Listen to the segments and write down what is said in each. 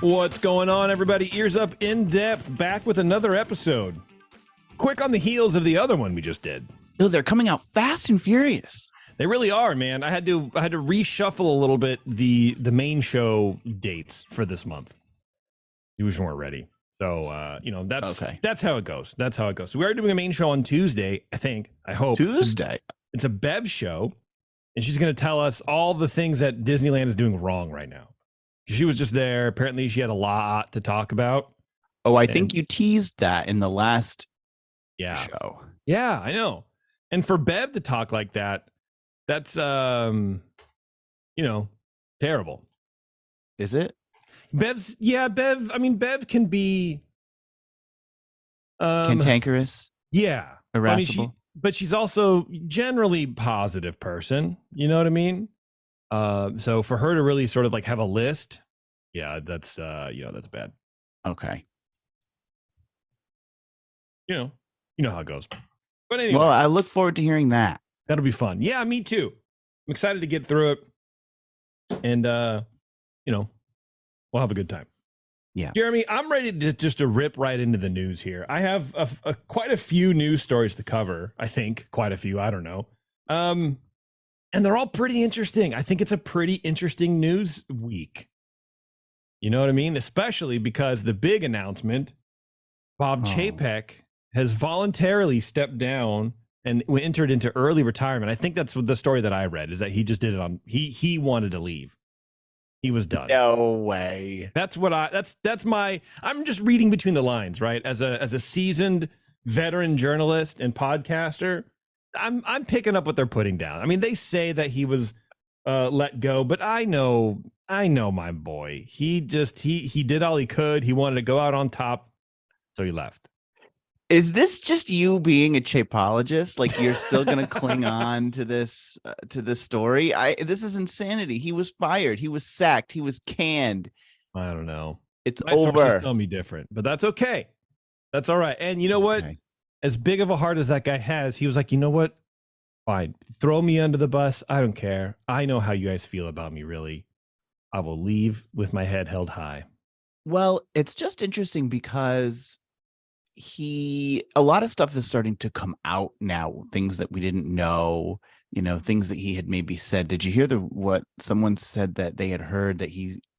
What's going on, everybody? Ears Up In Depth, back with another episode. Quick on the heels of the other one we just did. No, they're coming out fast and furious. They really are, man. I had to reshuffle a little bit the main show dates for this month. We just weren't ready. So, that's how it goes. That's how it goes. So we are doing a main show on Tuesday, I think. I hope. Tuesday? It's a Bev show, and she's going to tell us all the things that Disneyland is doing wrong right now. She was just there. Apparently, she had a lot to talk about. Oh, I think you teased that in the last show. Yeah, I know. And for Bev to talk like that, that's, terrible. Is it? Bev, I mean, Bev can be... cantankerous? Yeah. Irascible? I mean, but she's also generally positive person. You know what I mean? So for her to really sort of like have a list, that's bad. Okay. You know how it goes. But anyway. Well, I look forward to hearing that. That'll be fun. Yeah, me too. I'm excited to get through it. And, we'll have a good time. Yeah. Jeremy, I'm ready to rip right into the news here. I have quite a few news stories to cover. I think quite a few. I don't know. And they're all pretty interesting. I think it's a pretty interesting news week. You know what I mean? Especially because the big announcement, Bob Chapek has voluntarily stepped down and entered into early retirement. I think that's the story that I read, is that he just did it on, he wanted to leave. He was done. No way. I'm just reading between the lines, right? As a seasoned veteran journalist and podcaster, I'm picking up what they're putting down. I mean, they say that he was let go, but I know my boy. He did all he could. He wanted to go out on top, so he left. Is this just you being a Chapologist? Like you're still going to cling on to this story? This is insanity. He was fired. He was sacked. He was canned. I don't know. It's My over. sources tell me different, but that's okay. That's all right. And you know what? Okay. As big of a heart as that guy has, he was like, you know what? Fine. Throw me under the bus. I don't care. I know how you guys feel about me, really. I will leave with my head held high. Well, it's just interesting because a lot of stuff is starting to come out now, things that we didn't know, things that he had maybe said. Did you hear what someone said that they had heard that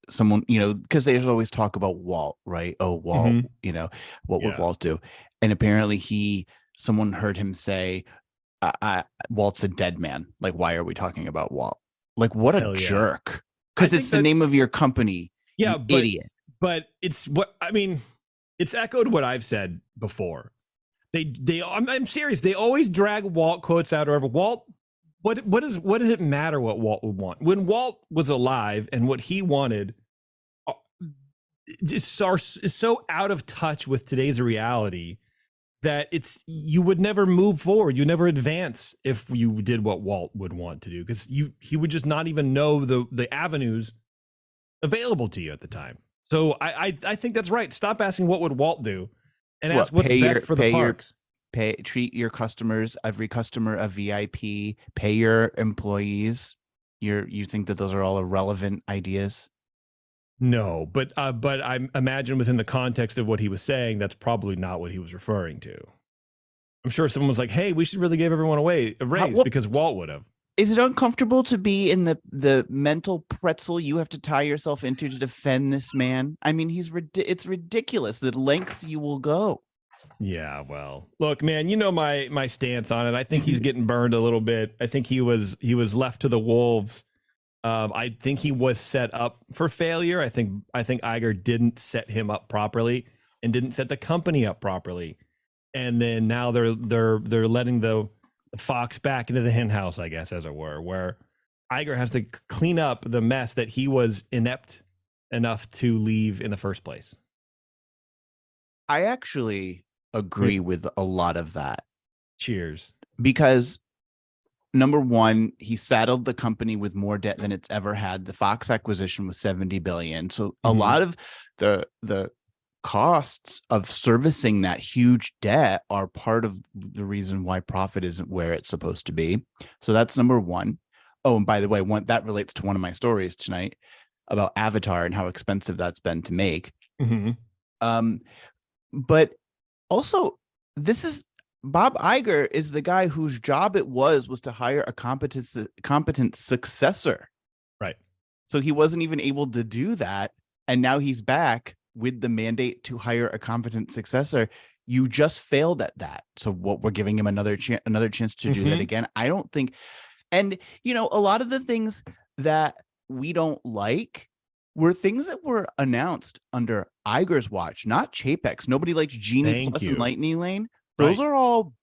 because they always talk about Walt, right? Oh, Walt, what would Walt do? And apparently someone heard him say, Walt's a dead man. Like, why are we talking about Walt? Like, what a jerk. Because it's the name of your company. Yeah, idiot. But it's it's echoed what I've said before. I'm serious. They always drag Walt quotes out or whatever. Walt, what does it matter what Walt would want? When Walt was alive and what he wanted is so out of touch with today's reality that you would never move forward. You never advance if you did what Walt would want to do, because he would just not even know the avenues available to you at the time. So I think that's right. Stop asking what would Walt do, and ask what's best for the parks. Treat your customers, every customer a VIP. Pay your employees. You think that those are all irrelevant ideas? No, but I imagine within the context of what he was saying, that's probably not what he was referring to. I'm sure someone was like, "Hey, we should really give everyone a raise because Walt would have." Is it uncomfortable to be in the mental pretzel you have to tie yourself into to defend this man? I mean, it's ridiculous the lengths you will go. Yeah, well, look, man, you know my stance on it. I think he's getting burned a little bit. I think he was left to the wolves. I think he was set up for failure. I think Iger didn't set him up properly and didn't set the company up properly. And then now they're letting the fox back into the hen house, I guess, as it were, where Iger has to clean up the mess that he was inept enough to leave in the first place. I actually agree with a lot of that. Cheers. Because number one, he saddled the company with more debt than it's ever had. The Fox acquisition was $70 billion. So a lot of the costs of servicing that huge debt are part of the reason why profit isn't where it's supposed to be. So that's number one. Oh, and by the way, that relates to one of my stories tonight. about Avatar and how expensive that's been to make. Mhm. But also, this is Bob Iger is the guy whose job it was to hire a competent successor. Right. So he wasn't even able to do that, and now he's back with the mandate to hire a competent successor. You just failed at that. So what, we're giving him another chance to do that again? I don't think. And you know, a lot of the things that we don't like were things that were announced under Iger's watch, not Chapek's. Nobody likes Genie Plus and Lightning Lane. Those are all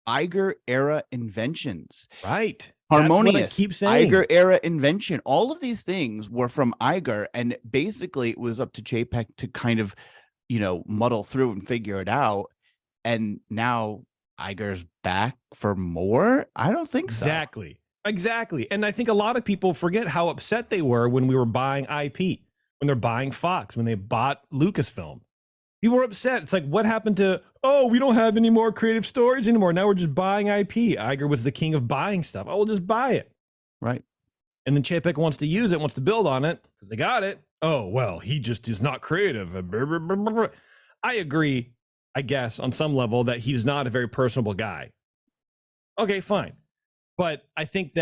Iger era inventions. Right. Harmonious, that's what I keep saying. Iger era invention. All of these things were from Iger, and basically it was up to Chapek to kind of, you know, muddle through and figure it out. And now Iger's back for more? I don't think so. Exactly. And I think a lot of people forget how upset they were when we were buying IP, when they're buying Fox, when they bought Lucasfilm. People were upset. It's like, what happened to, oh, we don't have any more creative stories anymore. Now we're just buying IP. Iger was the king of buying stuff. Oh, we'll just buy it. Right. And then Chapek wants to use it, wants to build on it because they got it. Oh, well, he just is not creative. I agree, I guess, on some level that he's not a very personable guy. Okay, fine. But I think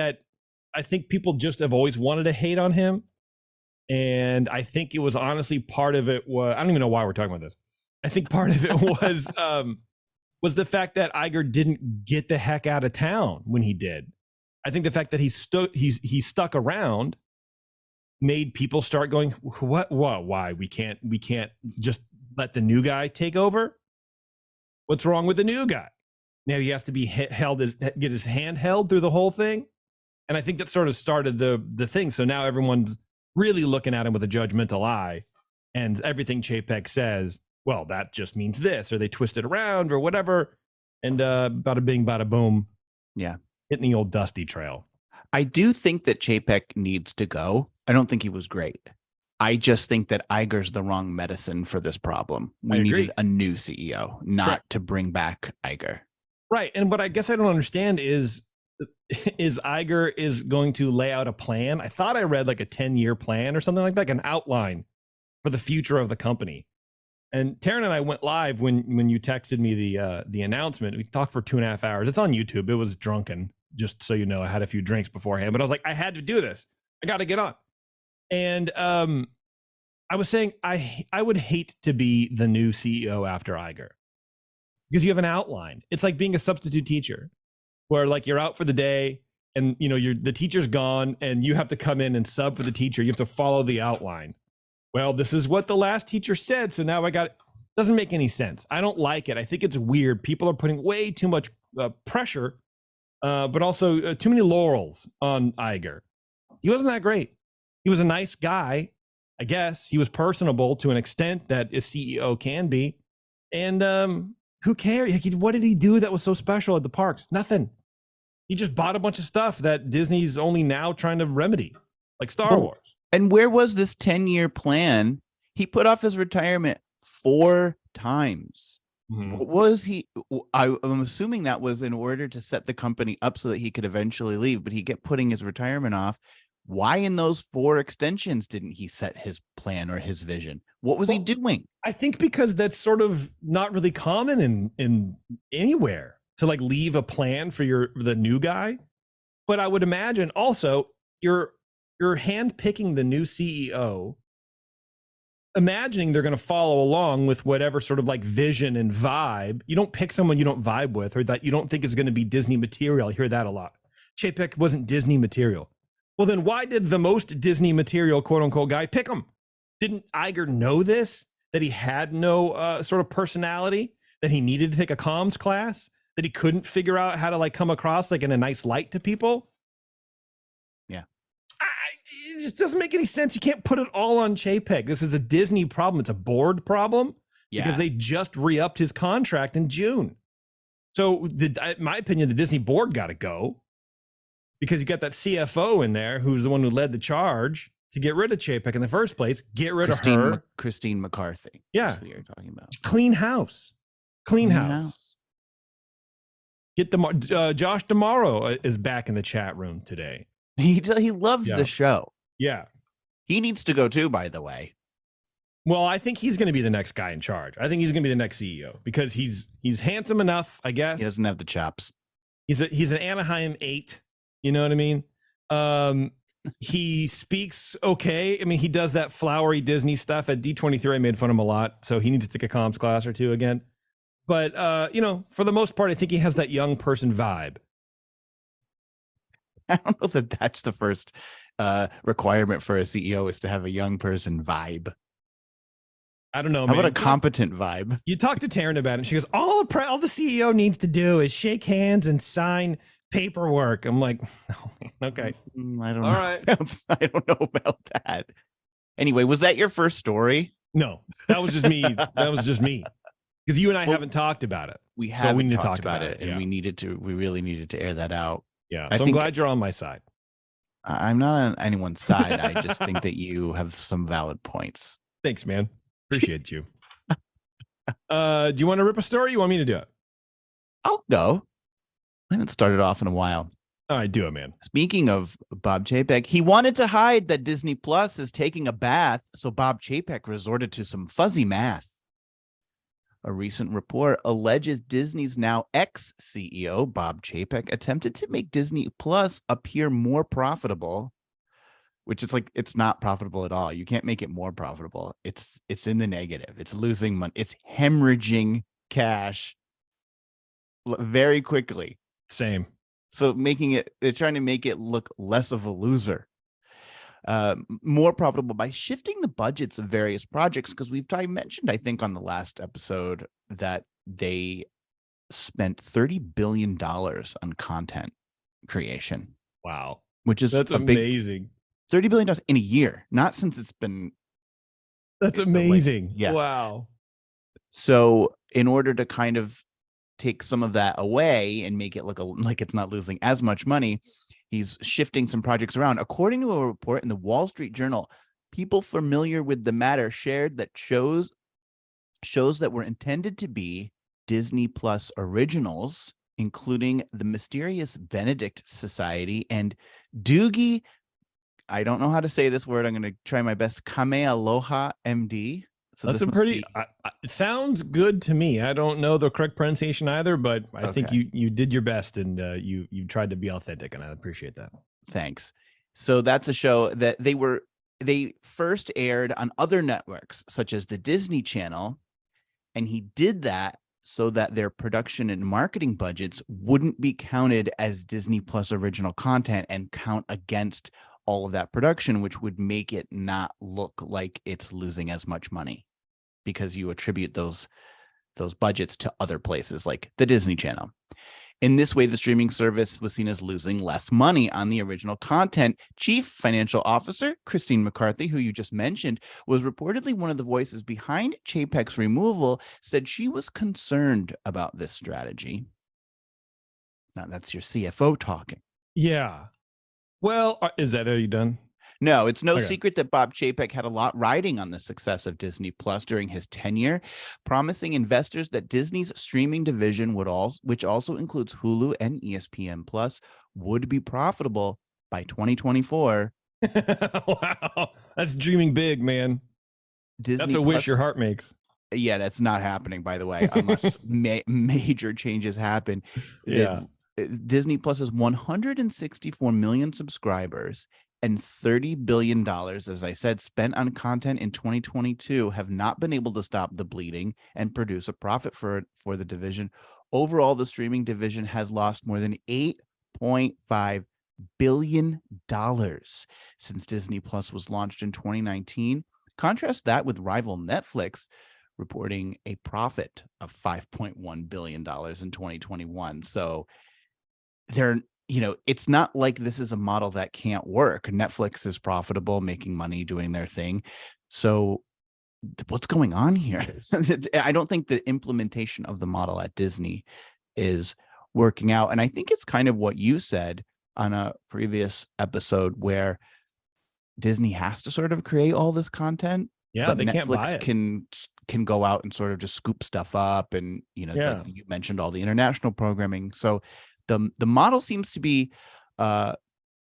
people just have always wanted to hate on him. And I think it was honestly part of it was, I don't even know why we're talking about this. I think part of it was the fact that Iger didn't get the heck out of town when he did. I think the fact that he stuck around made people start going, what, why? We can't just let the new guy take over? What's wrong with the new guy? Now he has to be get his hand held through the whole thing. And I think that sort of started the thing. So now everyone's really looking at him with a judgmental eye, and everything Chapek says, well, that just means this, or they twist it around or whatever. And bada bing, bada boom. Yeah. Hitting the old dusty trail. I do think that Chapek needs to go. I don't think he was great. I just think that Iger's the wrong medicine for this problem. We needed a new CEO, not to bring back Iger. Right. And what I guess I don't understand is Iger is going to lay out a plan. I thought I read like a 10-year plan or something like that, like an outline for the future of the company. And Taryn and I went live when you texted me the announcement. We talked for 2.5 hours. It's on YouTube. It was drunken, just so you know. I had a few drinks beforehand, but I was like, I had to do this. I got to get on. And I was saying I would hate to be the new CEO after Iger, because you have an outline. It's like being a substitute teacher, where like you're out for the day and you know the teacher's gone and you have to come in and sub for the teacher. You have to follow the outline. Well, this is what the last teacher said, so now I got it. Doesn't make any sense. I don't like it. I think it's weird. People are putting way too much pressure, but also too many laurels on Iger. He wasn't that great. He was a nice guy, I guess. He was personable to an extent that a CEO can be. And who cares? What did he do that was so special at the parks? Nothing. He just bought a bunch of stuff that Disney's only now trying to remedy, like Star Wars. And where was this 10-year plan? He put off his retirement 4 times. What was he? I'm assuming that was in order to set the company up so that he could eventually leave, but he kept putting his retirement off. Why in those 4 extensions didn't he set his plan or his vision? What was he doing? I think because that's sort of not really common in anywhere to like leave a plan for the new guy. But I would imagine also you're handpicking the new CEO, imagining they're going to follow along with whatever sort of like vision and vibe. You don't pick someone you don't vibe with or that you don't think is going to be Disney material. I hear that a lot. Chapek wasn't Disney material. Well, then why did the most Disney material, quote unquote, guy pick him? Didn't Iger know this? That he had no sort of personality? That he needed to take a comms class? That he couldn't figure out how to like come across like in a nice light to people? Yeah. It just doesn't make any sense. You can't put it all on Chapek. This is a Disney problem. It's a board problem because they just re-upped his contract in June. So in my opinion, the Disney board got to go because you got that CFO in there who's the one who led the charge to get rid of Chapek in the first place. Get rid of her. Christine McCarthy. Yeah. That's what you're talking about. Clean house. Clean house. Get the Josh DeMauro is back in the chat room today. He loves the show. Yeah. He needs to go too, by the way. Well, I think he's going to be the next guy in charge. I think he's going to be the next CEO because he's handsome enough, I guess. He doesn't have the chops. He's an Anaheim 8. You know what I mean? He speaks okay. I mean, he does that flowery Disney stuff at D23. I made fun of him a lot, so he needs to take a comms class or two again. But for the most part, I think he has that young person vibe. I don't know that that's the first requirement for a CEO is to have a young person vibe. I don't know. How about a competent vibe? You talk to Taryn about it, and she goes, all the CEO needs to do is shake hands and sign paperwork. I'm like, oh, okay. I don't know. Right. I don't know about that. Anyway, was that your first story? No, that was just me. That was just me. Because you and I haven't talked about it. We haven't talked about it, and we really needed to air that out. Yeah. So I'm glad you're on my side. I'm not on anyone's side. I just think that you have some valid points. Thanks, man. Appreciate you. Do you want to rip a story? Or you want me to do it? I'll go. I haven't started off in a while. All right, do it, man. Speaking of Bob Chapek, he wanted to hide that Disney Plus is taking a bath, so Bob Chapek resorted to some fuzzy math. A recent report alleges Disney's now ex-CEO, Bob Chapek, attempted to make Disney Plus appear more profitable, which is like, it's not profitable at all. You can't make it more profitable. It's in the negative. It's losing money. It's hemorrhaging cash very quickly. Same. So they're trying to make it look less of a loser. More profitable by shifting the budgets of various projects, because we've mentioned, I think, on the last episode that they spent $30 billion on content creation. Wow. Which is that's amazing. $30 billion in a year, not since it's been. That's amazing. Yeah. Wow. So in order to kind of take some of that away and make it look like it's not losing as much money, he's shifting some projects around. According to a report in the Wall Street Journal, people familiar with the matter shared that shows that were intended to be Disney Plus originals, including the mysterious Benedict Society and Doogie, I don't know how to say this word. I'm going to try my best. Kamealoha MD. So that's a pretty, it sounds good to me. I don't know the correct pronunciation either, but I think you did your best, and you tried to be authentic, and I appreciate that. Thanks. So that's a show that they first aired on other networks such as the Disney Channel, and he did that so that their production and marketing budgets wouldn't be counted as Disney Plus original content and count against all of that production, which would make it not look like it's losing as much money, because you attribute those budgets to other places like the Disney Channel. In this way, the streaming service was seen as losing less money on the original content. Chief Financial Officer Christine McCarthy, who you just mentioned, was reportedly one of the voices behind Chapek's removal, said she was concerned about this strategy. Now, that's your CFO talking. Yeah. Well, are you done? No, it's no secret that Bob Chapek had a lot riding on the success of Disney Plus during his tenure, promising investors that Disney's streaming division which also includes Hulu and ESPN Plus, would be profitable by 2024. Wow, that's dreaming big, man. That's a wish your heart makes. Yeah, that's not happening, by the way, unless major changes happen. Yeah. Disney Plus has 164 million subscribers and $30 billion, as I said, spent on content in 2022, have not been able to stop the bleeding and produce a profit for the division. Overall, the streaming division has lost more than $8.5 billion since Disney Plus was launched in 2019. Contrast that with rival Netflix, reporting a profit of $5.1 billion in 2021. So it's not like this is a model that can't work. Netflix is profitable, making money, doing their thing. So what's going on here? I don't think the implementation of the model at Disney is working out. And I think it's kind of what you said on a previous episode, where Disney has to sort of create all this content. Yeah, but they Netflix can't buy it. Can go out and sort of just scoop stuff up, and like you mentioned, all the international programming. So the model seems to be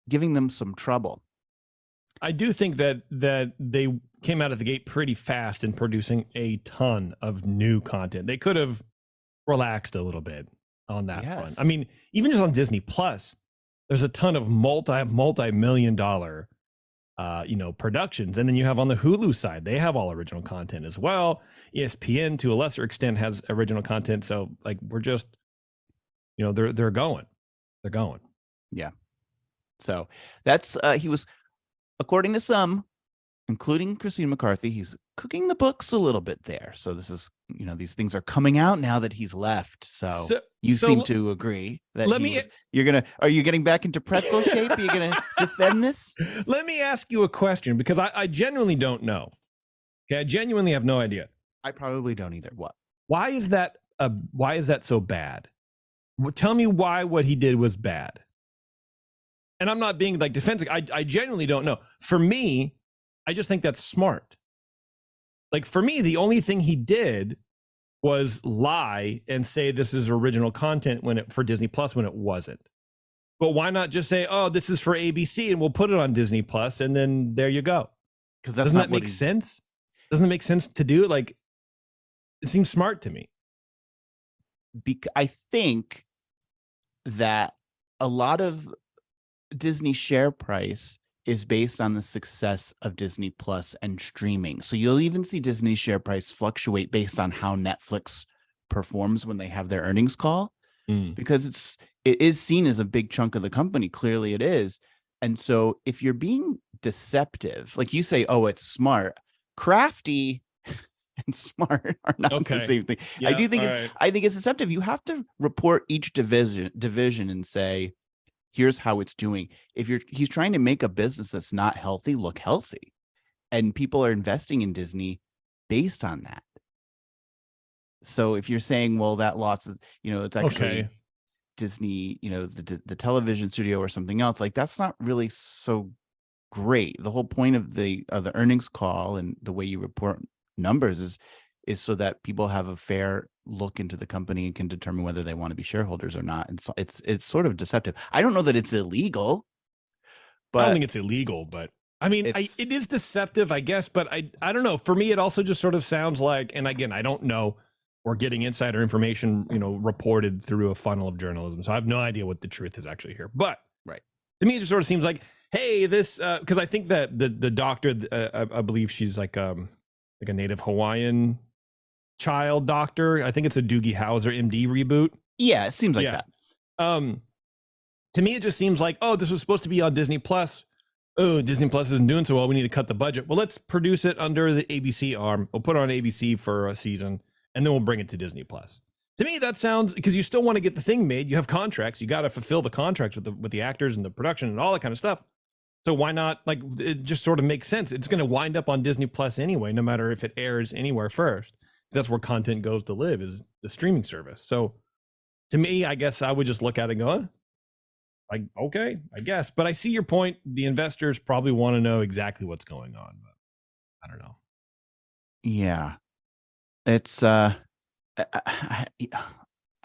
giving them some trouble. I do think that they came out of the gate pretty fast in producing a ton of new content. They could have relaxed a little bit on that front. I mean, even just on Disney Plus, there's a ton of multi-million dollar productions. And then you have on the Hulu side, they have all original content as well. ESPN to a lesser extent has original content. So like we're just, they're going. Yeah. So that's he was, according to some, including Christine McCarthy, he's cooking the books a little bit there. So this is, these things are coming out now that he's left. So you seem to agree that are you getting back into pretzel shape? Are you going to defend this? Let me ask you a question, because I genuinely don't know. Okay. I genuinely have no idea. I probably don't either. What? Why is that so bad? Tell me why what he did was bad. And I'm not being like defensive. I genuinely don't know. For me, I just think that's smart. Like for me, the only thing he did was lie and say this is original content for Disney Plus when it wasn't. But why not just say, oh, this is for ABC and we'll put it on Disney Plus and then there you go? Because doesn't that make sense? Doesn't it make sense to do it? Like it seems smart to me. I think that a lot of Disney share price is based on the success of Disney Plus and streaming. So you'll even see Disney's share price fluctuate based on how Netflix performs when they have their earnings call, because it is seen as a big chunk of the company. Clearly it is. And so if you're being deceptive, like you say, oh, it's smart, crafty and smart are not the same thing. Yeah, I think it's deceptive. You have to report each division and say, here's how it's doing. He's trying to make a business that's not healthy look healthy, and people are investing in Disney based on that. So if you're saying, well, that loss is, it's actually Disney, the television studio or something else, like that's not really so great. The whole point of the earnings call and the way you report numbers is so that people have a fair look into the company and can determine whether they want to be shareholders or not. And so it's sort of deceptive. I don't know that it's illegal, but I don't think it's illegal, but I mean, it is deceptive, I guess, but I don't know. For me, it also just sort of sounds like, and again, I don't know, we're getting insider information, reported through a funnel of journalism. So I have no idea what the truth is actually here, but to me, it just sort of seems like, hey, this, because I think that the doctor, I believe she's like a native Hawaiian child doctor. I think it's a Doogie Howser MD reboot. Yeah, it seems like that. To me, it just seems like, oh, this was supposed to be on Disney Plus. Oh, Disney Plus isn't doing so well. We need to cut the budget. Well, let's produce it under the ABC arm. We'll put it on ABC for a season, and then we'll bring it to Disney Plus. To me, that sounds, because you still want to get the thing made. You have contracts. You got to fulfill the contracts with the actors and the production and all that kind of stuff. So why not? Like, it just sort of makes sense. It's going to wind up on Disney Plus anyway, no matter if it airs anywhere first. That's where content goes to live, is the streaming service. So to me, I guess I would just look at it and go, like, okay, I guess. But I see your point. The investors probably want to know exactly what's going on, but I don't know. Yeah. It's, I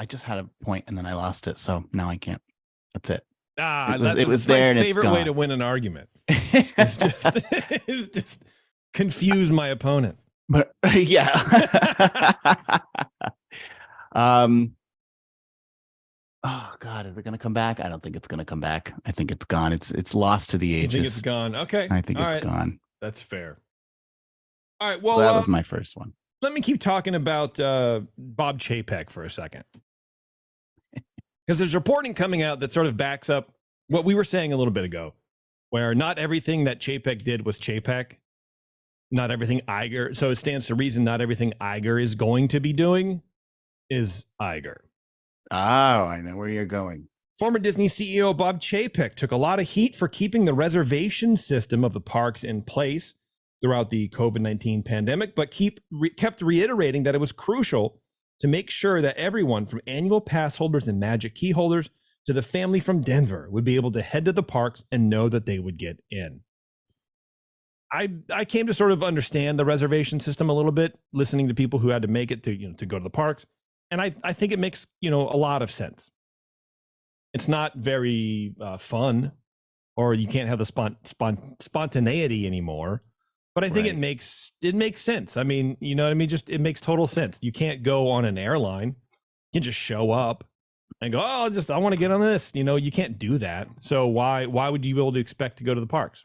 just had a point and then I lost it. So now I can't. That's it. It was there, and favorite way to win an argument is just confuse my opponent. But yeah. Oh God, is it going to come back? I don't think it's going to come back. I think it's gone. It's lost to the ages. You think it's gone? Okay. I think it's gone. That's fair. All right. Well, that was my first one. Let me keep talking about Bob Chapek for a second. Because there's reporting coming out that sort of backs up what we were saying a little bit ago, where not everything that Chapek did was Chapek. Not everything Iger. So it stands to reason not everything Iger is going to be doing is Iger. Oh, I know where you're going. Former Disney CEO Bob Chapek took a lot of heat for keeping the reservation system of the parks in place throughout the COVID-19 pandemic, but kept reiterating that it was crucial to make sure that everyone from annual pass holders and Magic Key holders to the family from Denver would be able to head to the parks and know that they would get in. I came to sort of understand the reservation system a little bit, listening to people who had to make it to go to the parks. And I think it makes, a lot of sense. It's not very fun or you can't have the spontaneity anymore. But I think Right. it makes sense. I mean, you know what I mean? Just it makes total sense. You can't go on an airline. You can just show up and go, oh, I want to get on this. You know, you can't do that. So why would you be able to expect to go to the parks?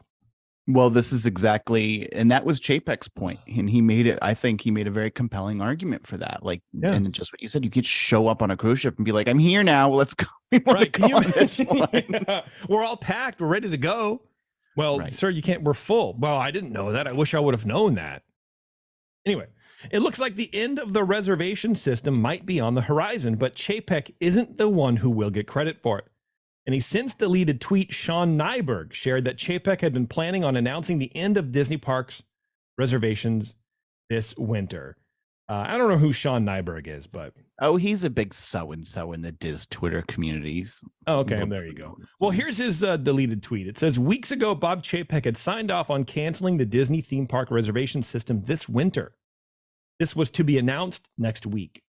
Well, this is exactly, and that was Chapek's point, and he made it. I think he made a very compelling argument for that. Like, Yeah. and just what you said, you could show up on a cruise ship and be like, "I'm here now. Let's go." Right? Can you on this imagine? one. Yeah. We're all packed. We're ready to go. Well, Right. sir, you can't. We're full. Well, I didn't know that. I wish I would have known that. Anyway, it looks like the end of the reservation system might be on the horizon, but Chapek isn't the one who will get credit for it. In a since deleted tweet, Sean Nyberg shared that Chapek had been planning on announcing the end of Disney Parks reservations this winter. I don't know who Sean Nyberg is, but Oh, he's a big so-and-so in the Diz Twitter communities. oh, okay, there you go. Well, here's his deleted tweet. It says, weeks ago, Bob Chapek had signed off on canceling the Disney theme park reservation system this winter. This was to be announced next week.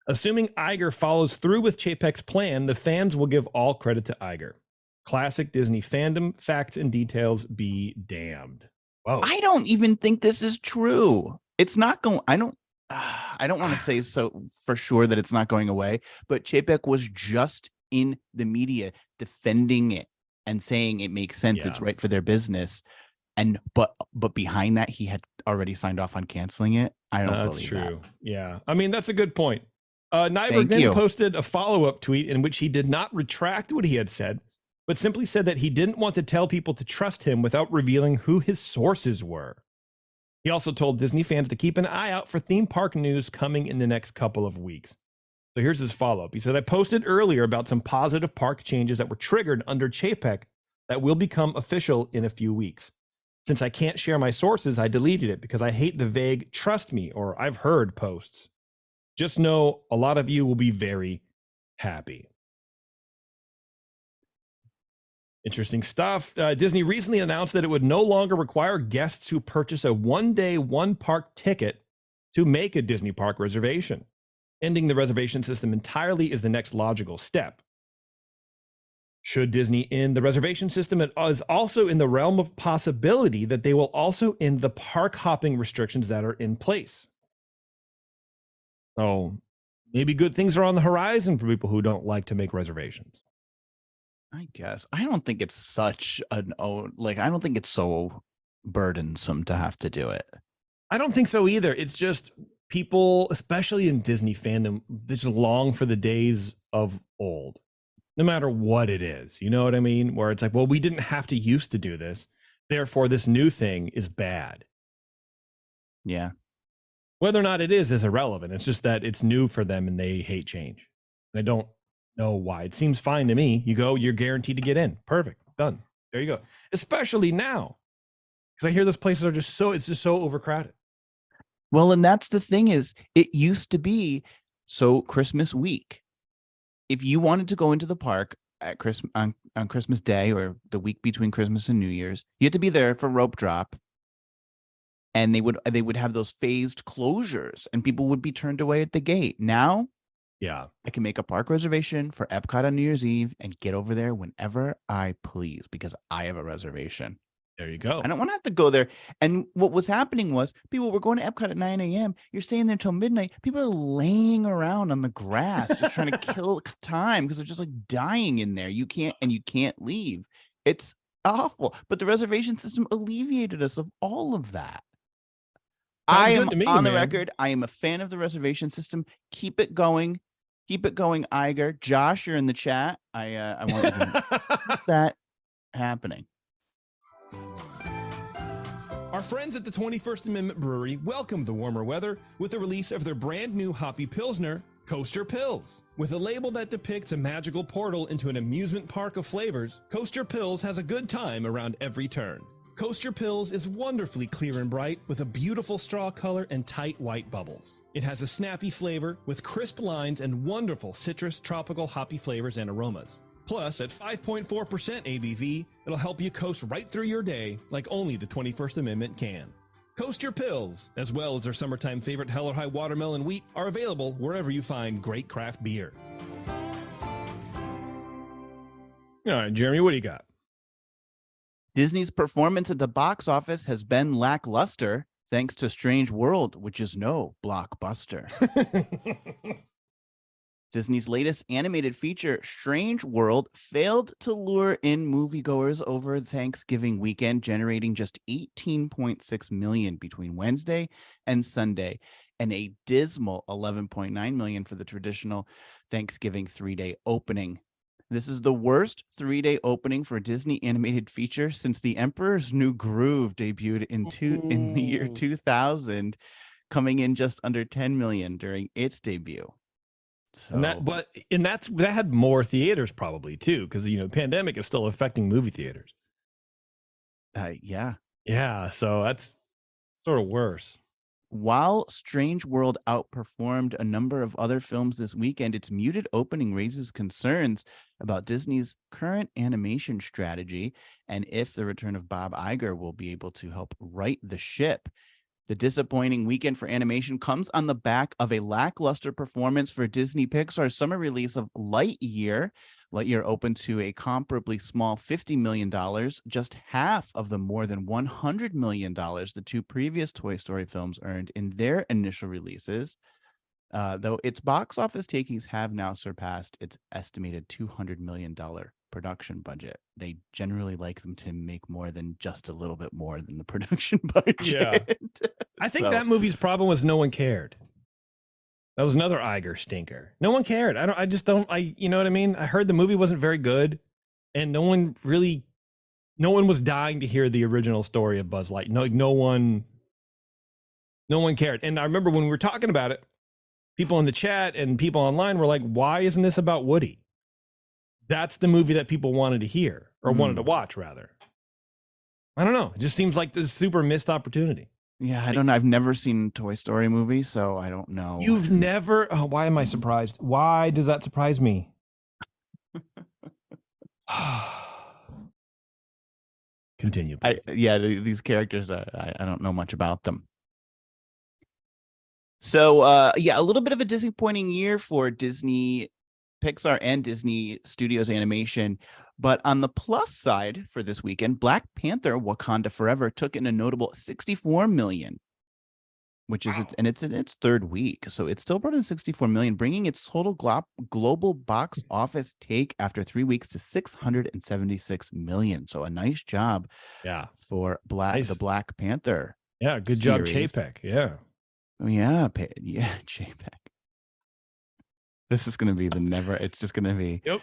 Assuming Iger follows through with Chapek's plan, the fans will give all credit to Iger. Classic Disney fandom, facts and details be damned. Whoa. I don't even think this is true. It's not going. I don't want to say so for sure that it's not going away, but Chapek was just in the media defending it and saying it makes sense. Yeah. It's right for their business. And but behind that, he had already signed off on canceling it. I don't believe true. that. Yeah. I mean, that's a good point. Nyberg Thank then you. posted a follow-up tweet in which he did not retract what he had said, but simply said that he didn't want to tell people to trust him without revealing who his sources were. He also told Disney fans to keep an eye out for theme park news coming in the next couple of weeks. So here's his follow-up. He said, I posted earlier about some positive park changes that were triggered under Chapek that will become official in a few weeks. Since I can't share my sources, I deleted it because I hate the vague "trust me" or "I've heard" posts. Just know a lot of you will be very happy. Interesting stuff. Disney recently announced that it would no longer require guests who purchase a one-day, one-park ticket to make a Disney park reservation. Ending the reservation system entirely is the next logical step. Should Disney end the reservation system, it is also in the realm of possibility that they will also end the park hopping restrictions that are in place. So maybe good things are on the horizon for people who don't like to make reservations. I guess. I don't think it's such an I don't think it's so burdensome to have to do it. I don't think so either. It's just people, especially in Disney fandom, they just long for the days of old, no matter what it is. You know what I mean? Where it's like, well, we didn't have to used to do this. Therefore, this new thing is bad. Yeah. Whether or not it is irrelevant. It's just that it's new for them and they hate change. And I don't know why. It seems fine to me. You go, you're guaranteed to get in. Perfect. Done. There you go. Especially now. Because I hear those places are just so overcrowded. Well, and that's the thing is, it used to be so Christmas week. If you wanted to go into the park at Christmas on Christmas Day or the week between Christmas and New Year's, you had to be there for rope drop. And they would have those phased closures and people would be turned away at the gate. Now, yeah, I can make a park reservation for Epcot on New Year's Eve and get over there whenever I please because I have a reservation. There you go. I don't want to have to go there. And what was happening was people were going to Epcot at 9 a.m. You're staying there until midnight. People are laying around on the grass just trying to kill time because they're just like dying in there. You can't leave. It's awful. But the reservation system alleviated us of all of that. I am on the record. I am a fan of the reservation system. Keep it going. Keep it going, Iger. Josh, you're in the chat. I want you to keep that happening. Our friends at the 21st Amendment Brewery welcomed the warmer weather with the release of their brand new hoppy Pilsner, Coaster Pils. With a label that depicts a magical portal into an amusement park of flavors, Coaster Pils has a good time around every turn. Coaster Pils is wonderfully clear and bright with a beautiful straw color and tight white bubbles. It has a snappy flavor with crisp lines and wonderful citrus, tropical, hoppy flavors and aromas. Plus, at 5.4% ABV, it'll help you coast right through your day like only the 21st Amendment can. Coaster Pils, as well as their summertime favorite Hell or High Watermelon Wheat, are available wherever you find great craft beer. All right, Jeremy, what do you got? Disney's performance at the box office has been lackluster thanks to Strange World, which is no blockbuster. Disney's latest animated feature, Strange World, failed to lure in moviegoers over Thanksgiving weekend, generating just $18.6 million between Wednesday and Sunday, and a dismal $11.9 million for the traditional Thanksgiving 3-day opening. This is the worst 3-day opening for a Disney animated feature since The Emperor's New Groove debuted in the year 2000, coming in just under $10 million during its debut. So, that had more theaters probably too, because pandemic is still affecting movie theaters. Yeah. So that's sort of worse. While Strange World outperformed a number of other films this weekend, its muted opening raises concerns about Disney's current animation strategy and if the return of Bob Iger will be able to help right the ship. The disappointing weekend for animation comes on the back of a lackluster performance for Disney Pixar's summer release of Lightyear. Lightyear opened to a comparably small $50 million, just half of the more than $100 million the two previous Toy Story films earned in their initial releases. Though its box office takings have now surpassed its estimated $200 million production budget. They generally like them to make more than just a little bit more than the production budget. Yeah. I think that movie's problem was no one cared. That was another Iger stinker. No one cared. You know what I mean? I heard the movie wasn't very good, and no one was dying to hear the original story of Buzz Lightyear. No one cared. And I remember when we were talking about it, people in the chat and people online were like, why isn't this about Woody? That's the movie that people wanted to hear, or wanted to watch, rather. I don't know. It just seems like this super missed opportunity. Yeah, I don't know. I've never seen Toy Story movie, so I don't know. You've never? Oh, why am I surprised? Why does that surprise me? Continue, please. These characters, I don't know much about them. So, a little bit of a disappointing year for Disney, Pixar, and Disney Studios Animation. But on the plus side for this weekend, Black Panther: Wakanda Forever took in a notable $64 million, which is it's in its third week. So it still brought in $64 million, bringing its total global box office take after 3 weeks to $676 million. So a nice job for the Black Panther. Yeah, good job, Chapek. Yeah. Chapek. This is going to be it's just going to be. Yep.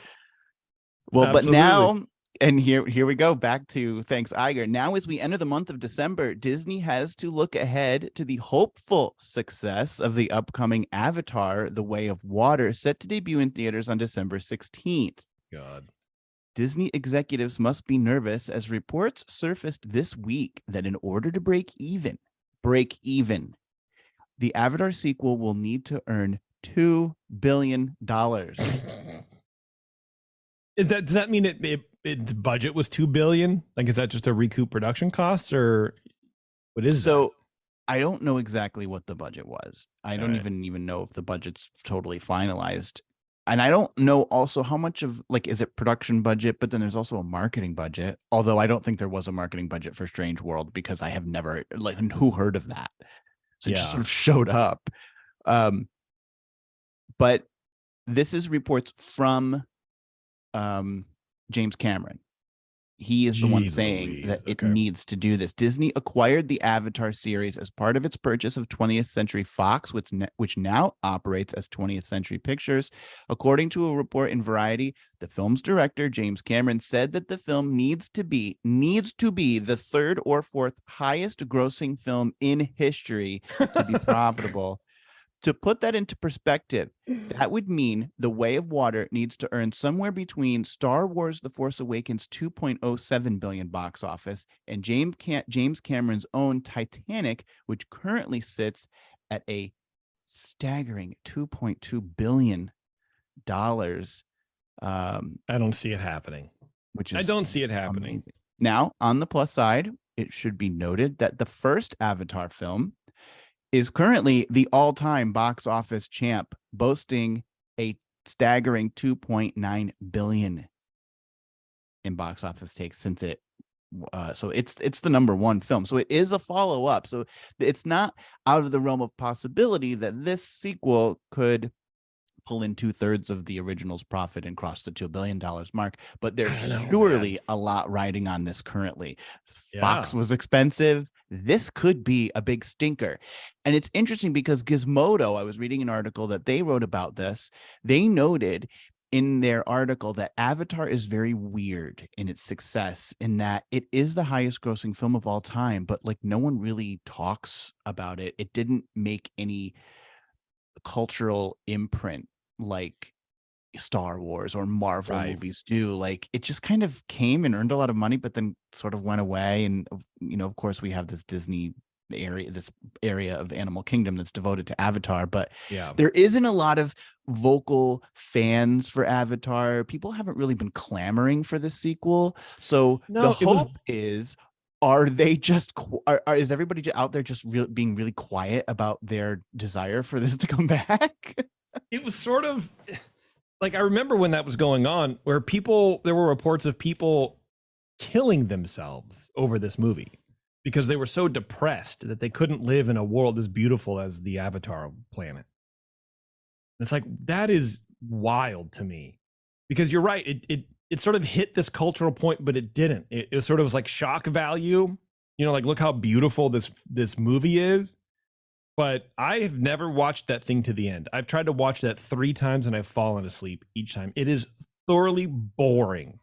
Well, Absolutely. But now, and here we go back to thanks, Iger. Now, as we enter the month of December, Disney has to look ahead to the hopeful success of the upcoming Avatar: The Way of Water, set to debut in theaters on December 16th. God. Disney executives must be nervous as reports surfaced this week that in order to break even, the Avatar sequel will need to earn $2 billion. Does that mean its budget was $2 billion? Like, is that just a recoup production costs, or what is that? I don't know exactly what the budget was. I don't even know if the budget's totally finalized. And I don't know also how much of, is it production budget, but then there's also a marketing budget. Although I don't think there was a marketing budget for Strange World, because I have never, who heard of that? So it just sort of showed up. But this is reports from James Cameron. He is the one saying that it needs to do this. Disney acquired the Avatar series as part of its purchase of 20th Century Fox, which now operates as 20th Century Pictures. According to a report in Variety, the film's director, James Cameron, said that the film needs to be the third or fourth highest grossing film in history to be profitable. To put that into perspective, that would mean The Way of Water needs to earn somewhere between Star Wars: The Force Awakens' $2.07 billion box office and James Cameron's own Titanic, which currently sits at a staggering $2.2 billion. I don't see it happening. I don't see it happening. Amazing. Now, on the plus side, it should be noted that the first Avatar film is currently the all-time box office champ, boasting a staggering $2.9 billion in box office takes since it So it's the number one film. So it is a follow up. So it's not out of the realm of possibility that this sequel could pull in 2/3 of the original's profit and cross the $2 billion mark. But there's surely a lot riding on this currently. Fox was expensive. This could be a big stinker. And it's interesting because Gizmodo, I was reading an article that they wrote about this. They noted in their article that Avatar is very weird in its success, in that it is the highest grossing film of all time, but like no one really talks about it. It didn't make any cultural imprint like Star Wars or Marvel movies do. Like it just kind of came and earned a lot of money, but then sort of went away. And of course we have this Disney area, this area of Animal Kingdom that's devoted to Avatar, but there isn't a lot of vocal fans for Avatar. People haven't really been clamoring for the sequel. So the hope is, are they just is everybody out there just being really quiet about their desire for this to come back? It was sort of like, I remember when that was going on, where there were reports of people killing themselves over this movie because they were so depressed that they couldn't live in a world as beautiful as the Avatar planet. And it's like, that is wild to me, because you're right. It sort of hit this cultural point, but it didn't. It sort of was like shock value, like, look how beautiful this movie is. But I have never watched that thing to the end. I've tried to watch that 3 times and I've fallen asleep each time. It is thoroughly boring.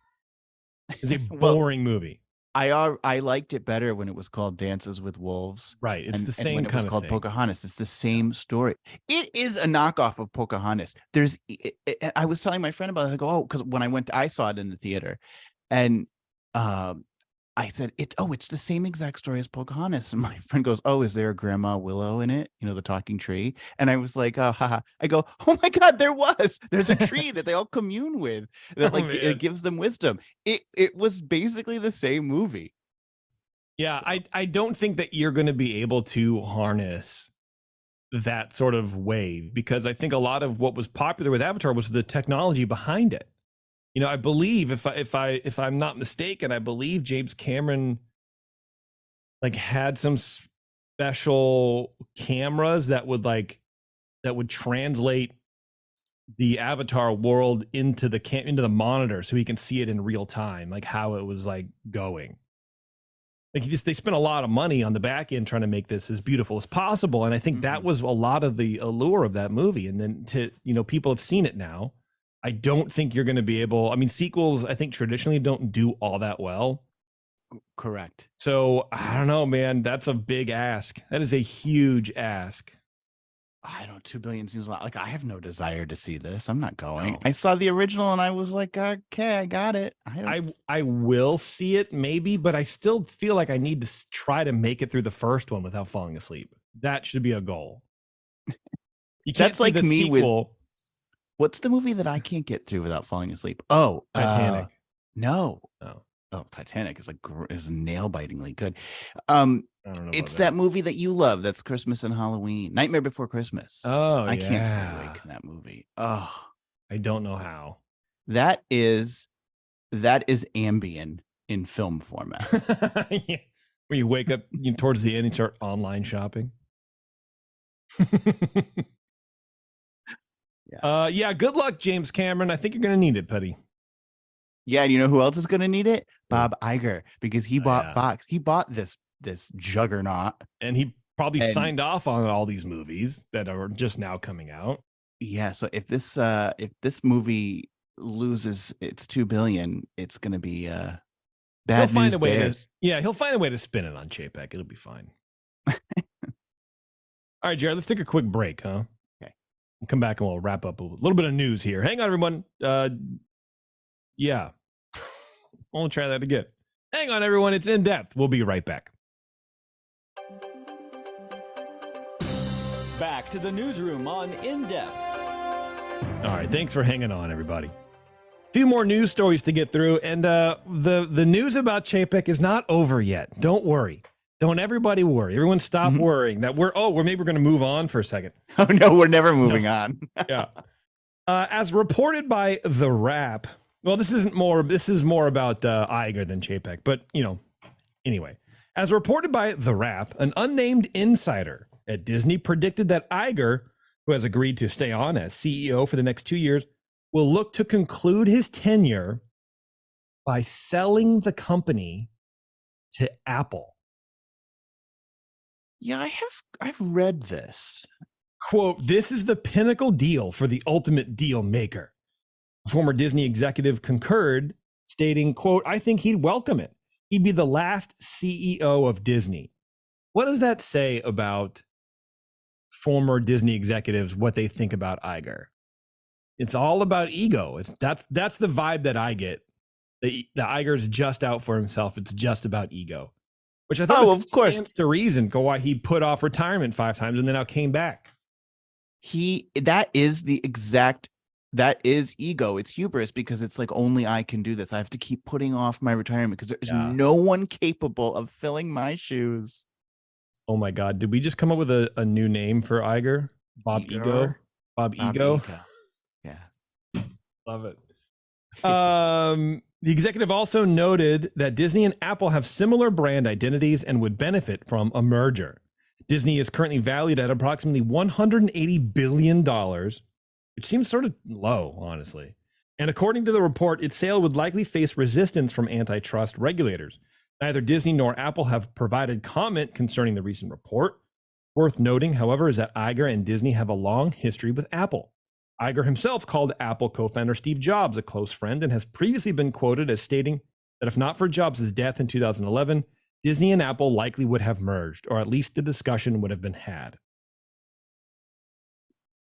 It's a boring movie. I liked it better when it was called Dances with Wolves. Right. It's the same when it kind was of called thing. Pocahontas. It's the same story. It is a knockoff of Pocahontas. I was telling my friend about it. I go, because when I saw it in the theater, and I said, it's the same exact story as Pocahontas. And my friend goes, oh, is there a Grandma Willow in it? The talking tree. And I was like, oh, haha. I go, oh my God, there's a tree that they all commune with that it gives them wisdom. It was basically the same movie. Yeah. So. I don't think that you're going to be able to harness that sort of wave, because I think a lot of what was popular with Avatar was the technology behind it. I believe, if I'm not mistaken, I believe James Cameron had some special cameras that would translate the Avatar world into the monitor, so he can see it in real time, like how it was going. They spent a lot of money on the back end trying to make this as beautiful as possible, and I think that was a lot of the allure of that movie. And then people have seen it now. I don't think you're going to be able. I mean, sequels, I think traditionally don't do all that well. Correct. So I don't know, man. That's a big ask. That is a huge ask. I don't. 2 billion seems a lot. Like, I have no desire to see this. I'm not going. No. I saw the original and I was like, okay, I got it. I will see it maybe, but I still feel like I need to try to make it through the first one without falling asleep. That should be a goal. You can't That's like the me sequel. With. What's the movie that I can't get through without falling asleep? Oh, Titanic. No. Oh, Titanic is nail-bitingly good. I don't know. It's that movie that you love. That's Christmas and Halloween. Nightmare Before Christmas. Oh, I can't stay awake in that movie. Oh, I don't know how. That is Ambien in film format. Yeah. Where you wake up towards the end and start online shopping. Yeah. Good luck, James Cameron. I think you're going to need it, buddy. Yeah, and you know who else is going to need it? Bob Iger, because he bought Fox. He bought this juggernaut, and he probably signed off on all these movies that are just now coming out. Yeah, so if this movie loses its 2 billion, it's going to be bad he'll find news a way bears. he'll find a way to spin it on Chapek. It'll be fine. All right, Jared, let's take a quick break, huh? We'll come back and we'll wrap up a little bit of news here. Hang on, everyone. Yeah. I'll try that again. Hang on, everyone. It's In Depth. We'll be right back. Back to the newsroom on In Depth. All right. Thanks for hanging on, everybody. A few more news stories to get through. And the news about Chapek is not over yet. Don't worry. Don't everybody worry. Everyone stop worrying that we're going to move on for a second. Oh, no, we're never moving on. Yeah. As reported by The Wrap, well, this is more about Iger than Chapek, but Anyway, as reported by The Wrap, an unnamed insider at Disney predicted that Iger, who has agreed to stay on as CEO for the next 2 years, will look to conclude his tenure by selling the company to Apple. Yeah, I've read this. Quote, "This is the pinnacle deal for the ultimate deal maker." A former Disney executive concurred, stating, quote, "I think he'd welcome it. He'd be the last CEO of Disney." What does that say about former Disney executives, what they think about Iger? It's all about ego. That's the vibe that I get. The Iger's just out for himself. It's just about ego, which I thought of course, stands to reason why he put off retirement 5 times and then now came back. That is ego. It's hubris, because it's like, only I can do this. I have to keep putting off my retirement because there's no one capable of filling my shoes. Oh my God. Did we just come up with a new name for Iger? Bob Ego? Bob Ego? Yeah. Love it. The executive also noted that Disney and Apple have similar brand identities and would benefit from a merger. Disney is currently valued at approximately $180 billion, which seems sort of low, honestly. And according to the report, its sale would likely face resistance from antitrust regulators. Neither Disney nor Apple have provided comment concerning the recent report. Worth noting, however, is that Iger and Disney have a long history with Apple. Iger himself called Apple co-founder Steve Jobs a close friend and has previously been quoted as stating that if not for Jobs' death in 2011, Disney and Apple likely would have merged, or at least the discussion would have been had.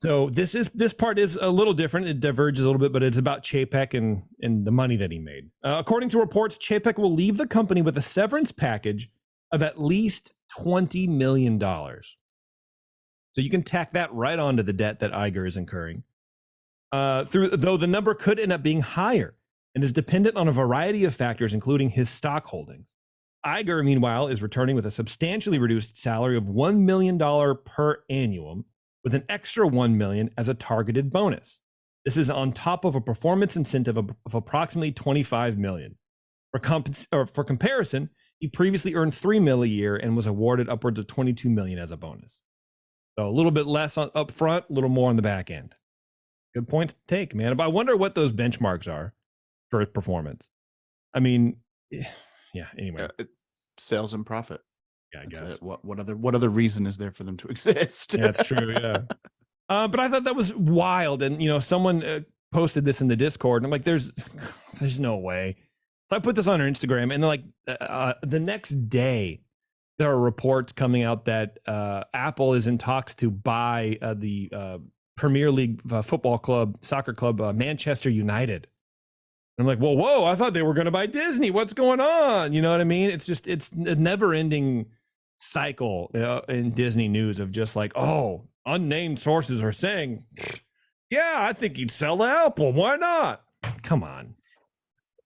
So this part is a little different. It diverges a little bit, but it's about Chapek and the money that he made. According to reports, Chapek will leave the company with a severance package of at least $20 million. So you can tack that right onto the debt that Iger is incurring. Though the number could end up being higher and is dependent on a variety of factors, including his stock holdings. Iger, meanwhile, is returning with a substantially reduced salary of $1 million per annum, with an extra $1 million as a targeted bonus. This is on top of a performance incentive of approximately $25 million. For comparison, he previously earned $3 million a year and was awarded upwards of $22 million as a bonus. So a little bit less up front, a little more on the back end. Good point to take, man. But I wonder what those benchmarks are for performance. I mean, yeah. Anyway, sales and profit. Yeah, I guess. What other reason is there for them to exist? Yeah, that's true. Yeah. But I thought that was wild, and someone posted this in the Discord, and I'm like, there's no way. So I put this on our Instagram, and then like the next day, there are reports coming out that Apple is in talks to buy the Premier League soccer club, Manchester United. I'm like, whoa, I thought they were going to buy Disney. What's going on? You know what I mean? It's a never ending cycle in Disney news of just like, oh, unnamed sources are saying, yeah, I think you'd sell to Apple. Why not? Come on.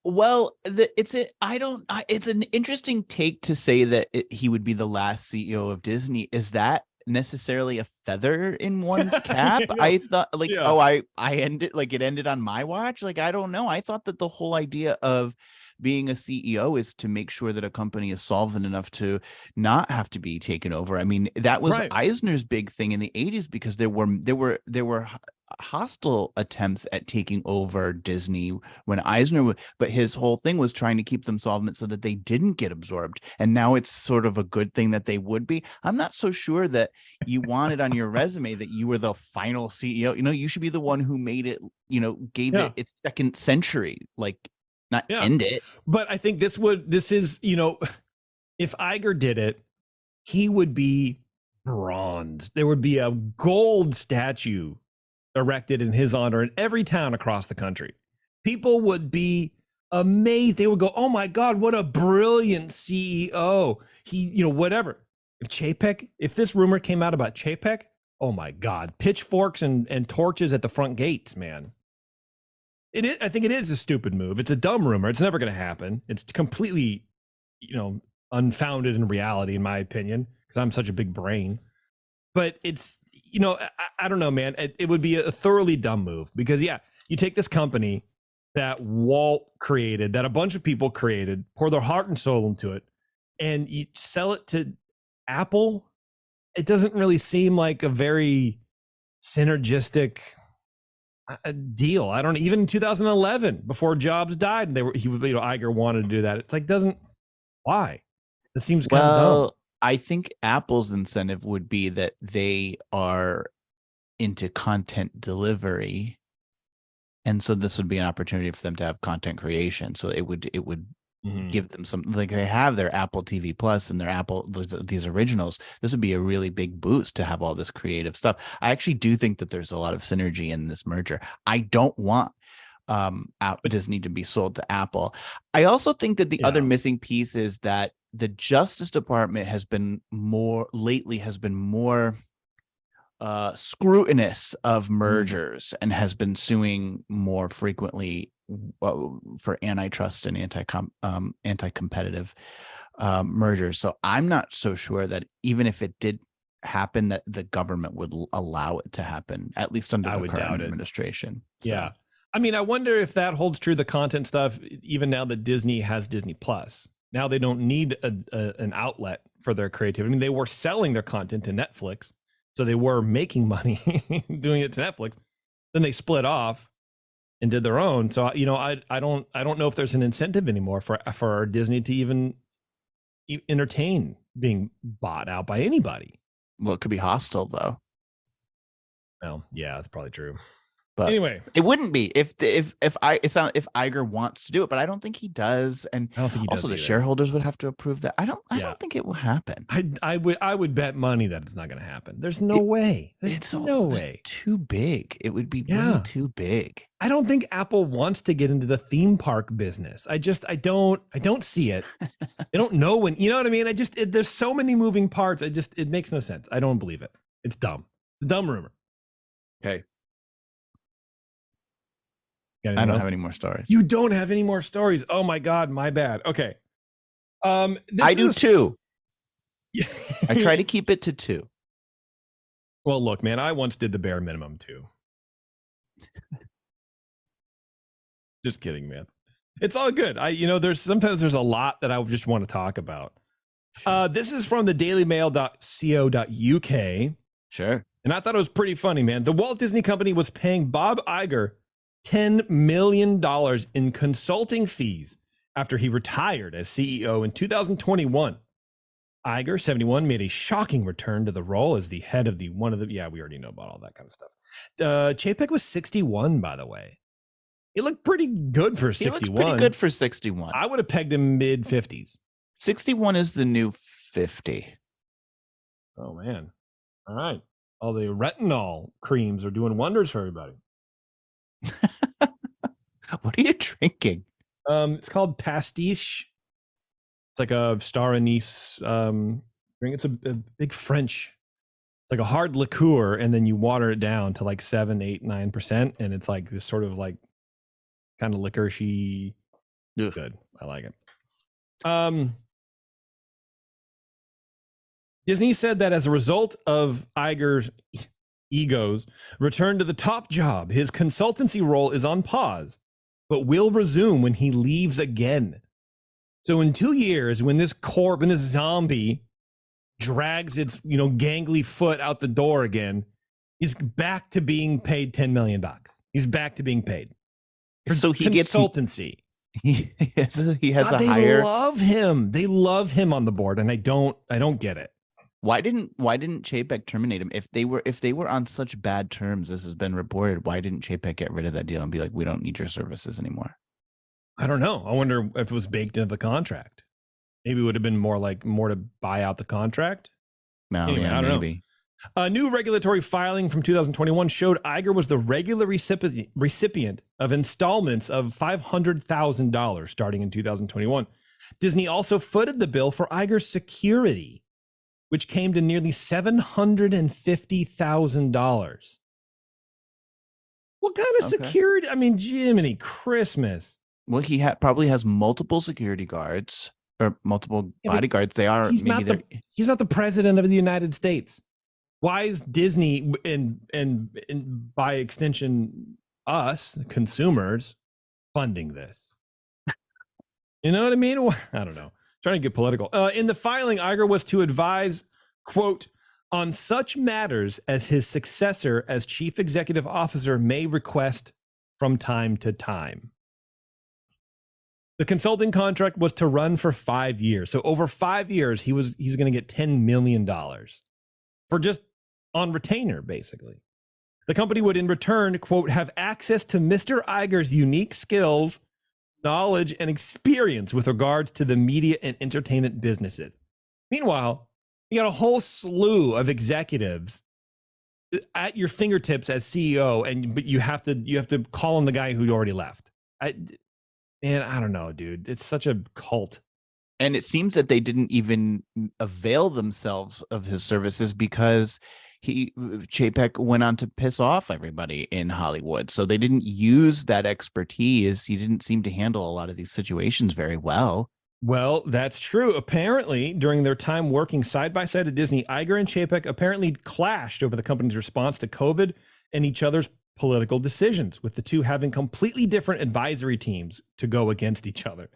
Well, it's an interesting take to say that he would be the last CEO of Disney. Is that necessarily a feather in one's cap? I thought it ended on my watch. Like, I don't know. I thought that the whole idea of being a CEO is to make sure that a company is solvent enough to not have to be taken over. I mean, that was Eisner's big thing in the 80s, because there were hostile attempts at taking over Disney when Eisner but his whole thing was trying to keep them solvent so that they didn't get absorbed. And now it's sort of a good thing that they would be. I'm not so sure that you want it on your resume that you were the final CEO. You should be the one who made it, gave it its second century, like not end it. But I think this is, if Iger did it, he would be bronze. There would be a gold statue erected in his honor in every town across the country. People would be amazed. They would go, oh my God, what a brilliant CEO. He, whatever. If this rumor came out about Chapek, oh my God, pitchforks and torches at the front gates, man. I think it is a stupid move. It's a dumb rumor. It's never going to happen. It's completely, unfounded in reality, in my opinion, because I'm such a big brain. But it's, I don't know, man. It would be a thoroughly dumb move, because, you take this company that Walt created, that a bunch of people created, pour their heart and soul into it, and you sell it to Apple, it doesn't really seem like a very synergistic deal. I don't even in 2011, before Jobs died, Iger wanted to do that. It's like, why? It seems kind of dumb. I think Apple's incentive would be that they are into content delivery, and so this would be an opportunity for them to have content creation. So it would give them some, like they have their Apple TV Plus and their Apple these originals. This would be a really big boost to have all this creative stuff. I actually do think that there's a lot of synergy in this merger. I don't want Disney to be sold to Apple. I also think that the other missing piece is that the Justice Department has been more scrutinous of mergers and has been suing more frequently for antitrust and anti-competitive mergers. So I'm not so sure that even if it did happen, that the government would allow it to happen, at least under the current administration. So. Yeah. I mean, I wonder if that holds true, the content stuff, even now that Disney has Disney Plus. Now they don't need an outlet for their creativity. I mean, they were selling their content to Netflix, so they were making money doing it to Netflix. Then they split off and did their own. So, I don't know if there's an incentive anymore for Disney to even entertain being bought out by anybody. Well, it could be hostile though. Well, yeah, that's probably true. But anyway, it wouldn't be if Iger wants to do it, but I don't think he does. And I don't think he does also either. The shareholders would have to approve that. I don't think it will happen. I would bet money that it's not going to happen. There's no way. There's no way. Too big. It would be way too big. I don't think Apple wants to get into the theme park business. I don't see it. I don't know when, you know what I mean? There's so many moving parts. It makes no sense. I don't believe it. It's dumb. It's a dumb rumor. Okay. I don't have any more stories. You don't have any more stories. Oh my God, my bad. Okay. I do too. I try to keep it to 2. Well, look, man, I once did the bare minimum too. Just kidding, man. It's all good. Sometimes there's a lot that I just want to talk about. Sure. This is from the dailymail.co.uk. Sure. And I thought it was pretty funny, man. The Walt Disney Company was paying Bob Iger $10 million in consulting fees after he retired as CEO in 2021. Iger, 71, made a shocking return to the role as the head of we already know about all that kind of stuff. Chapek was 61, by the way. He looked pretty good for 61. He looks pretty good for 61. I would have pegged him mid-50s. 61 is the new 50. Oh, man. All right. All the retinol creams are doing wonders for everybody. What are you drinking? It's called pastiche. It's like a star anise drink. It's a big French. It's like a hard liqueur, and then you water it down to like 7, 8, 9%, and it's like this sort of like kind of licorice-y. Good. I like it. Disney said that as a result of Iger's ego's return to the top job, his consultancy role is on pause, but will resume when he leaves again. So in 2 years, when this zombie drags its gangly foot out the door again, he's back to being paid $10 million. He's back to being paid. So he gets consultancy. He has a they higher. Love him. They love him on the board, and I don't get it. Why didn't Chapek terminate him? If they were on such bad terms, this has been reported, why didn't Chapek get rid of that deal and be like, we don't need your services anymore? I don't know. I wonder if it was baked into the contract. Maybe it would have been more to buy out the contract. No, anyway, yeah, I don't maybe. know. A new regulatory filing from 2021 showed Iger was the regular recipient of installments of $500,000 starting in 2021. Disney also footed the bill for Iger's security, which came to nearly $750,000. What kind of security? I mean, Jiminy Christmas. Well, he probably has multiple security guards or multiple bodyguards. They are. He's not the president of the United States. Why is Disney and by extension us consumers funding this? You know what I mean? I don't know. Trying to get political. In the filing, Iger was to advise, quote, on such matters as his successor as chief executive officer may request from time to time. The consulting contract was to run for 5 years. So over 5 years, he's going to get $10 million for just on retainer, basically. The company would in return, quote, have access to Mr. Iger's unique skills, knowledge, and experience with regards to the media and entertainment businesses. Meanwhile, you got a whole slew of executives at your fingertips as CEO, but you have to call on the guy who already left. I don't know, dude. It's such a cult. And it seems that they didn't even avail themselves of his services because Chapek went on to piss off everybody in Hollywood. So they didn't use that expertise. He didn't seem to handle a lot of these situations very well. Well, that's true. Apparently, during their time working side by side at Disney, Iger and Chapek apparently clashed over the company's response to COVID and each other's political decisions, with the two having completely different advisory teams to go against each other.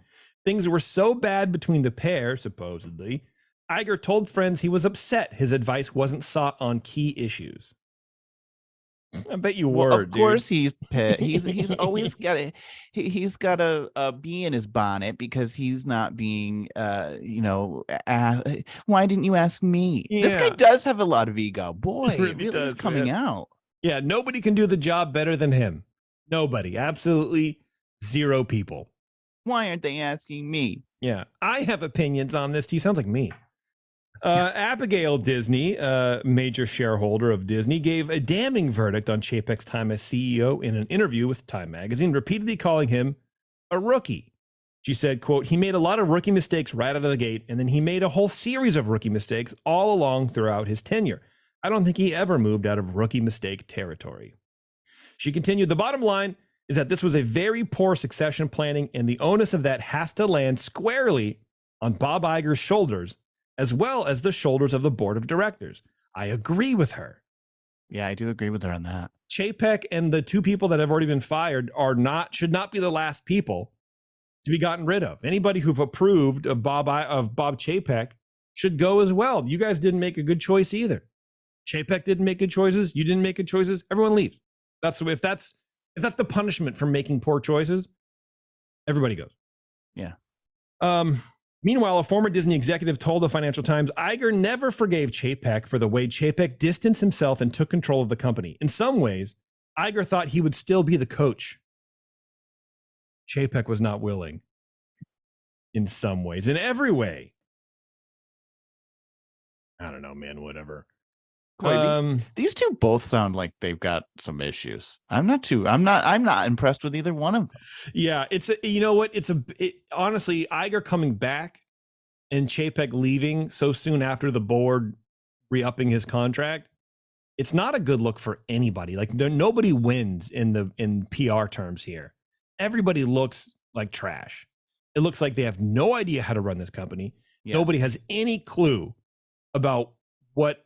Things were so bad between the pair, supposedly, Iger told friends he was upset his advice wasn't sought on key issues. I bet you were. Well, of course, he's always got he's got a bee in his bonnet because he's not being why didn't you ask me? Yeah. This guy does have a lot of ego. Boy, it really is coming out. Yeah, nobody can do the job better than him. Nobody. Absolutely zero people. Why aren't they asking me? Yeah, I have opinions on this. He sounds like me. Abigail Disney, major shareholder of Disney, gave a damning verdict on Chapek's time as CEO in an interview with Time magazine, repeatedly calling him a rookie. She said, quote, he made a lot of rookie mistakes right out of the gate, and then he made a whole series of rookie mistakes all along throughout his tenure. I don't think he ever moved out of rookie mistake territory. She continued, the bottom line is that this was a very poor succession planning, and the onus of that has to land squarely on Bob Iger's shoulders, as well as the shoulders of the board of directors. I agree with her. Yeah, I do agree with her on that. Chapek and the two people that have already been fired should not be the last people to be gotten rid of. Anybody who've approved of Bob Chapek should go as well. You guys didn't make a good choice either. Chapek didn't make good choices. You didn't make good choices. Everyone leaves. If that's the punishment for making poor choices, everybody goes. Yeah. Meanwhile, a former Disney executive told the Financial Times, Iger never forgave Chapek for the way Chapek distanced himself and took control of the company. In some ways, Iger thought he would still be the coach. Chapek was not willing. In some ways. In every way. I don't know, man, whatever. Boy, these two both sound like they've got some issues. I'm not impressed with either one of them. Yeah, honestly, Iger coming back and Chapek leaving so soon after the board re-upping his contract, it's not a good look for anybody. Like nobody wins in PR terms here. Everybody looks like trash. It looks like they have no idea how to run this company. Yes. Nobody has any clue about what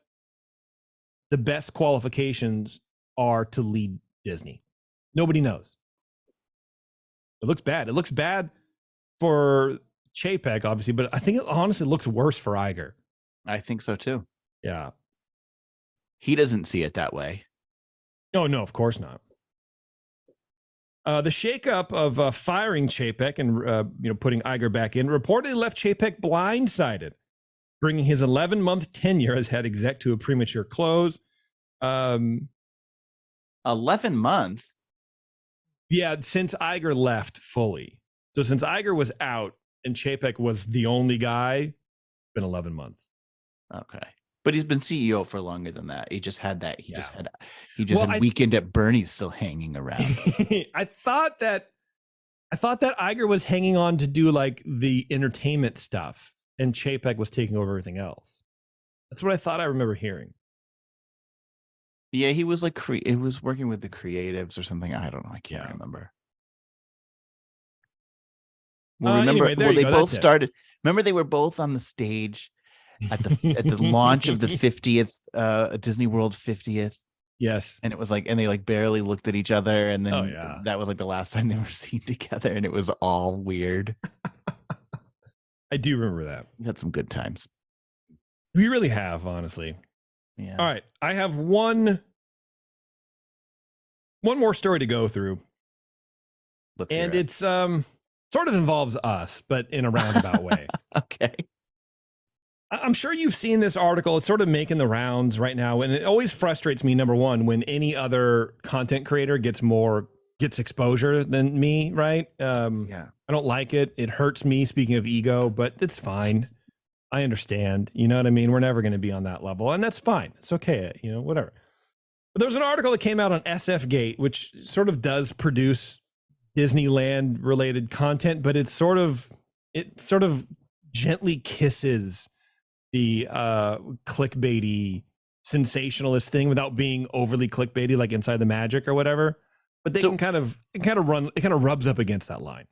the best qualifications are to lead Disney. Nobody knows. It looks bad. It looks bad for Chapek, obviously, but I think it honestly looks worse for Iger. I think so too. Yeah. He doesn't see it that way. No, of course not. The shakeup of firing Chapek and putting Iger back in reportedly left Chapek blindsided, bringing his 11-month tenure as head exec to a premature close. 11 months? Yeah, since Iger left fully. So since Iger was out and Chapek was the only guy, it's been 11 months. Okay. But he's been CEO for longer than that. He just had that. He just had Weekend at Bernie's still hanging around. I thought that Iger was hanging on to do like the entertainment stuff. And Chapek was taking over everything else. That's what I thought I remember hearing. Yeah, he was like it was working with the creatives or something. I don't know. I can't remember. Well, remember, they both started. Remember, they were both on the stage at the launch of the 50th Disney World 50th. Yes, and it was like, and they like barely looked at each other, and then that was like the last time they were seen together, and it was all weird. I do remember that. We had some good times. We really have, honestly. Yeah. All right. I have one more story to go through. Let's hear And it. it's sort of involves us, but in a roundabout way. Okay. I'm sure you've seen this article. It's sort of making the rounds right now. And it always frustrates me, number one, when any other content creator gets exposure than me, right? Yeah. I don't like it. It hurts me, speaking of ego, but it's fine. I understand. You know what I mean? We're never going to be on that level, and that's fine. It's okay. You know, whatever. But there's an article that came out on SF Gate, which sort of does produce Disneyland related content, but it sort of gently kisses the clickbaity sensationalist thing without being overly clickbaity, like Inside the Magic or whatever. But it kind of rubs up against that line.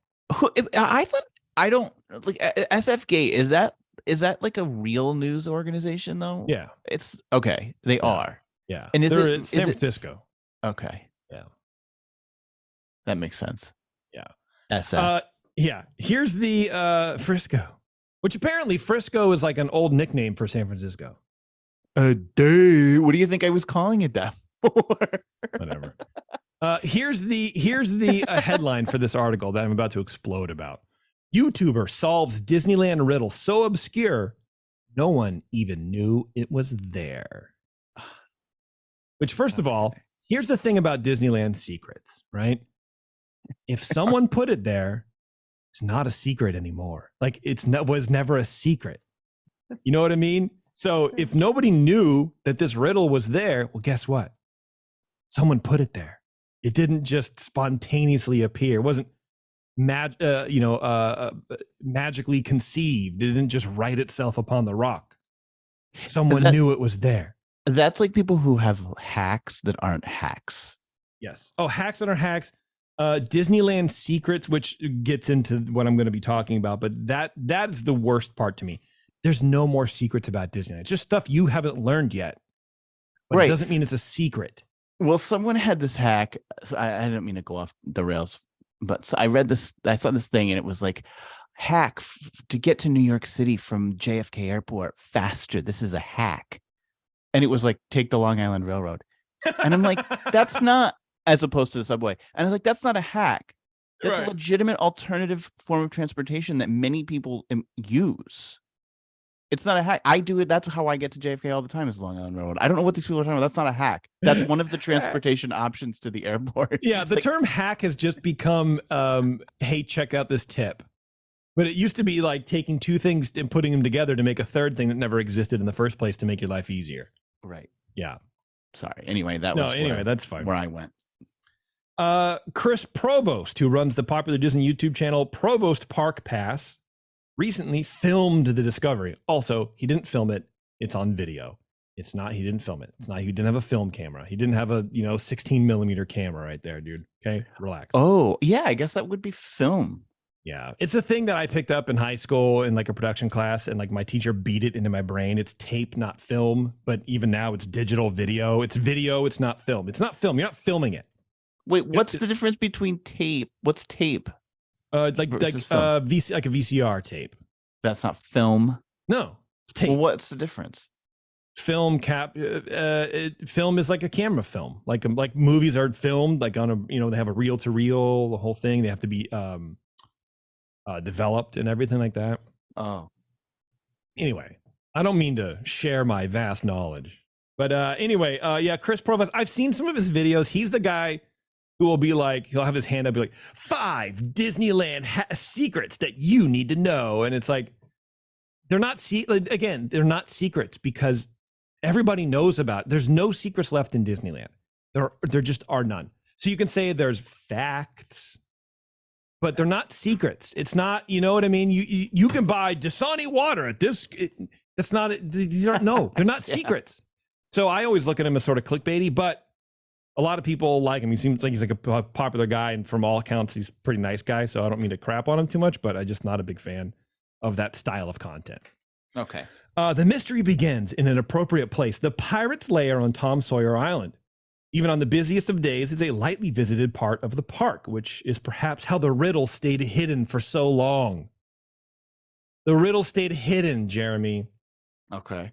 I thought, I don't like SF Gate. Is that like a real news organization though? Yeah, it's okay. They are. Yeah, and they're in San Francisco. Okay. Yeah, that makes sense. Yeah. SF. Yeah. Here's the Frisco, which apparently Frisco is like an old nickname for San Francisco. What do you think I was calling it that for? Whatever. Here's the headline for this article that I'm about to explode about. YouTuber solves Disneyland riddle so obscure, no one even knew it was there. Which, first of all, here's the thing about Disneyland secrets, right? If someone put it there, it's not a secret anymore. Like was never a secret. You know what I mean? So if nobody knew that this riddle was there, well, guess what? Someone put it there. It didn't just spontaneously appear. It wasn't magically conceived. It didn't just write itself upon the rock. Someone knew it was there. That's like people who have hacks that aren't hacks. Yes. Oh, hacks that are hacks. Disneyland secrets, which gets into what I'm going to be talking about, but that's the worst part to me. There's no more secrets about Disneyland. It's just stuff you haven't learned yet. But It doesn't mean it's a secret. Well, someone had this hack. I don't mean to go off the rails, but I saw this thing and it was like, hack to get to New York City from JFK Airport faster. This is a hack. And it was like, take the Long Island Railroad. And I'm like, that's not, as opposed to the subway. And I'm like, that's not a hack. That's a legitimate alternative form of transportation that many people use. It's not a hack. I do it. That's how I get to JFK all the time, is Long Island Railroad. I don't know what these people are talking about. That's not a hack. That's one of the transportation options to the airport. Yeah, the term hack has just become, hey, check out this tip. But it used to be like taking two things and putting them together to make a third thing that never existed in the first place to make your life easier. Right. Yeah. Sorry. Anyway, that's fine. Where I went. Chris Provost, who runs the popular Disney YouTube channel Provost Park Pass, recently filmed the discovery. Also, he didn't film it. It's on video. It's not, he didn't film it. It's not, he didn't have a film camera. He didn't have a, 16 millimeter camera right there, dude. Okay. Relax. Oh, yeah. I guess that would be film. Yeah. It's a thing that I picked up in high school in like a production class, and like my teacher beat it into my brain. It's tape, not film. But even now it's digital video. It's video. It's not film. It's not film. You're not filming it. Wait, what's the difference between tape? What's tape? It's like a VCR tape. That's not film. No, it's tape. Well, what's the difference? Film film is like a camera film. Like movies are filmed like on a, they have a reel to reel, the whole thing. They have to be developed and everything like that. Oh. Anyway, I don't mean to share my vast knowledge, but anyway, Chris Provost, I've seen some of his videos. He's the guy who will be like, he'll have his hand up, be like, 5 Disneyland secrets that you need to know. And it's like, they're not secrets because everybody knows about it. There's no secrets left in Disneyland. There just are none. So you can say there's facts, but they're not secrets. It's not, you know what I mean? You can buy Dasani water at this. That's not, these aren't, no, they're not secrets. So I always look at him as sort of clickbaity, but a lot of people like him. He seems like he's like a popular guy, and from all accounts, he's a pretty nice guy. So I don't mean to crap on him too much, but I'm just not a big fan of that style of content. Okay. The mystery begins in an appropriate place, the Pirate's Lair on Tom Sawyer Island. Even on the busiest of days, it's a lightly visited part of the park, which is perhaps how the riddle stayed hidden for so long. The riddle stayed hidden, Jeremy. Okay.